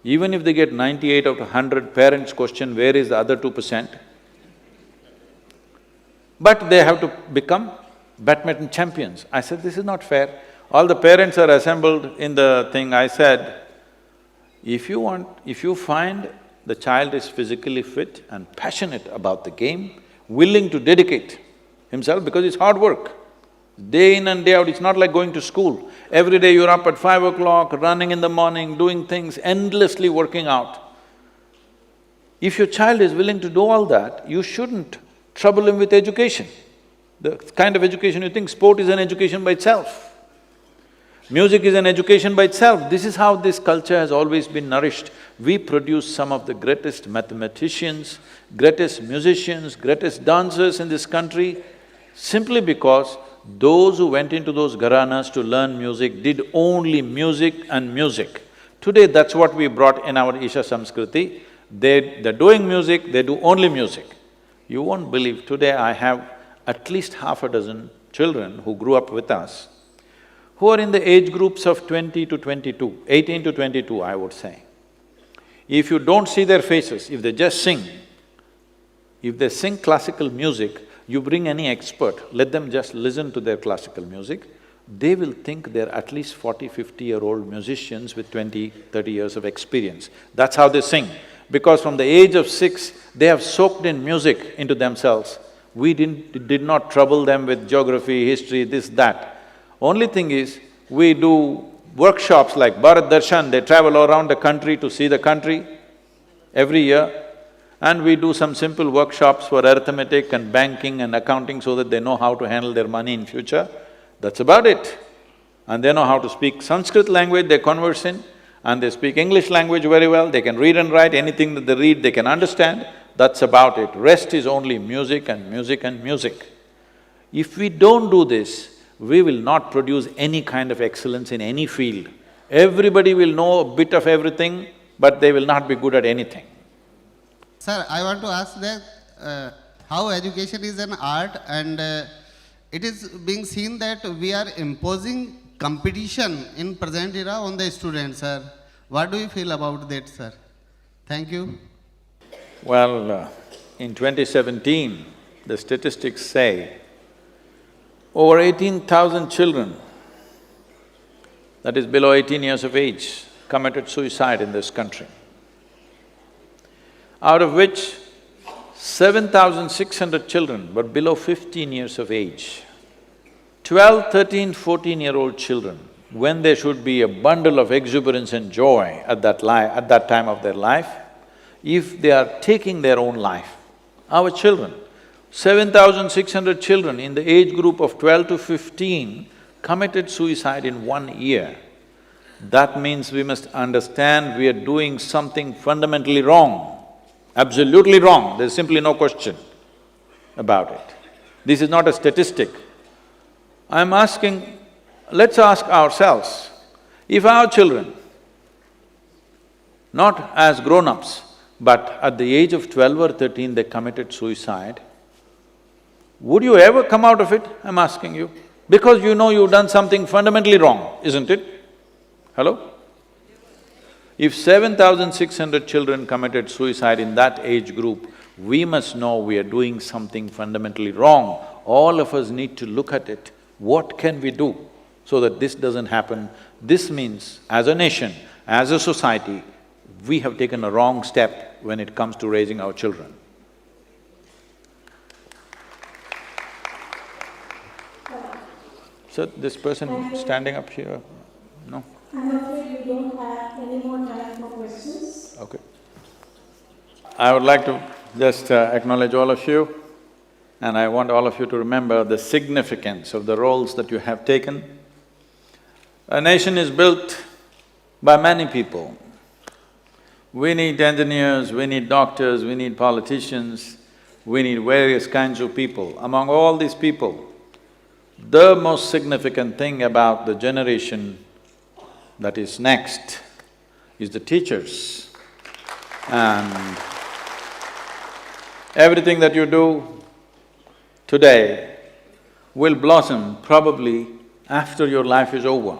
Even if they get 98 out of 100, parents question, where is the other 2%? But they have to become badminton champions. I said, this is not fair. All the parents are assembled in the thing. I said, if you find the child is physically fit and passionate about the game, willing to dedicate himself because it's hard work. Day in and day out, it's not like going to school. Every day you're up at 5 o'clock, running in the morning, doing things, endlessly working out. If your child is willing to do all that, you shouldn't trouble him with education. The kind of education you think, sport is an education by itself. Music is an education by itself. This is how this culture has always been nourished. We produce some of the greatest mathematicians, greatest musicians, greatest dancers in this country, simply because those who went into those gharanas to learn music did only music and music. Today, that's what we brought in our Isha Samskriti. They're doing music, they do only music. You won't believe, today I have at least half a dozen children who grew up with us, who are in the age groups of 20 to 22, 18 to 22, I would say. If you don't see their faces, if they just sing, if they sing classical music, you bring any expert, let them just listen to their classical music, they will think they're at least 40, 50-year-old musicians with 20, 30 years of experience. That's how they sing. Because from the age of 6, they have soaked in music into themselves. We did not trouble them with geography, history, this, that. Only thing is, we do workshops like Bharat Darshan, they travel around the country to see the country every year, and we do some simple workshops for arithmetic and banking and accounting so that they know how to handle their money in future. That's about it. And they know how to speak Sanskrit language, they converse in, and they speak English language very well, they can read and write, anything that they read they can understand, that's about it. Rest is only music and music and music. If we don't do this, we will not produce any kind of excellence in any field. Everybody will know a bit of everything, but they will not be good at anything. Sir, I want to ask that how education is an art and it is being seen that we are imposing competition in present era on the students, sir. What do you feel about that, sir? Thank you. Well, in 2017, the statistics say over 18,000 children, that is below 18 years of age, committed suicide in this country. Out of which 7,600 children were below 15 years of age. 12, 13, 14-year-old children, when they should be a bundle of exuberance and joy at that time of their life, if they are taking their own life, our children, 7,600 children in the age group of 12 to 15 committed suicide in 1 year. That means we must understand we are doing something fundamentally wrong, absolutely wrong, there's simply no question about it. This is not a statistic. I'm asking, let's ask ourselves, if our children, not as grown-ups, but at the age of 12 or 13 they committed suicide, would you ever come out of it, I'm asking you? Because you know you've done something fundamentally wrong, isn't it? Hello? If 7,600 children committed suicide in that age group, we must know we are doing something fundamentally wrong. All of us need to look at it. What can we do so that this doesn't happen? This means, as a nation, as a society, we have taken a wrong step when it comes to raising our children. So, this person standing up here, no? I'm afraid we don't have any more time for questions. Okay. I would like to just acknowledge all of you, and I want all of you to remember the significance of the roles that you have taken. A nation is built by many people. We need engineers, we need doctors, we need politicians, we need various kinds of people. Among all these people, the most significant thing about the generation that is next is the teachers. And everything that you do today will blossom probably after your life is over.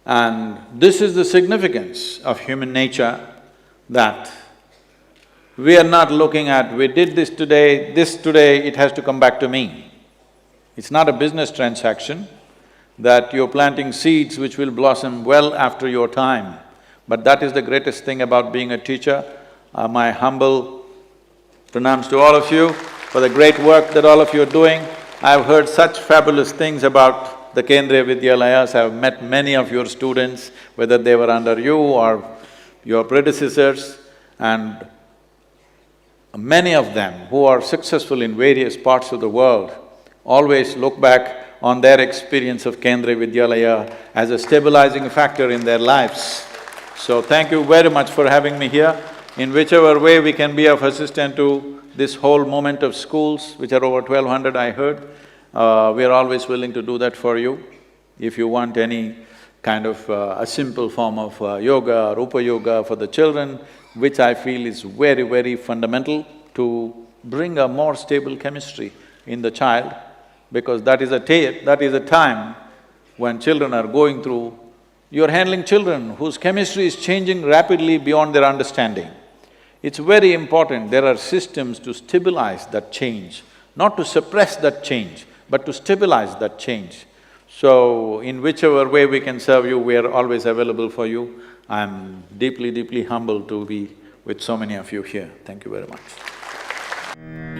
And this is the significance of human nature, that we are not looking at, we did this today, it has to come back to me. It's not a business transaction that you're planting seeds which will blossom well after your time. But that is the greatest thing about being a teacher. My humble pranams to all of you. for the great work that all of you are doing. I've heard such fabulous things about the Kendriya Vidyalayas. I've met many of your students, whether they were under you or your predecessors, and many of them who are successful in various parts of the world always look back on their experience of Kendriya Vidyalaya as a stabilizing factor in their lives. So thank you very much for having me here. In whichever way we can be of assistance to this whole movement of schools, which are over 1,200 I heard, we are always willing to do that for you. If you want any kind of a simple form of yoga or Rupa Yoga for the children, which I feel is very, very fundamental to bring a more stable chemistry in the child, because that is a time when children are going through… You're handling children whose chemistry is changing rapidly beyond their understanding. It's very important, there are systems to stabilize that change, not to suppress that change, but to stabilize that change. So, in whichever way we can serve you, we are always available for you. I'm deeply, deeply humbled to be with so many of you here. Thank you very much.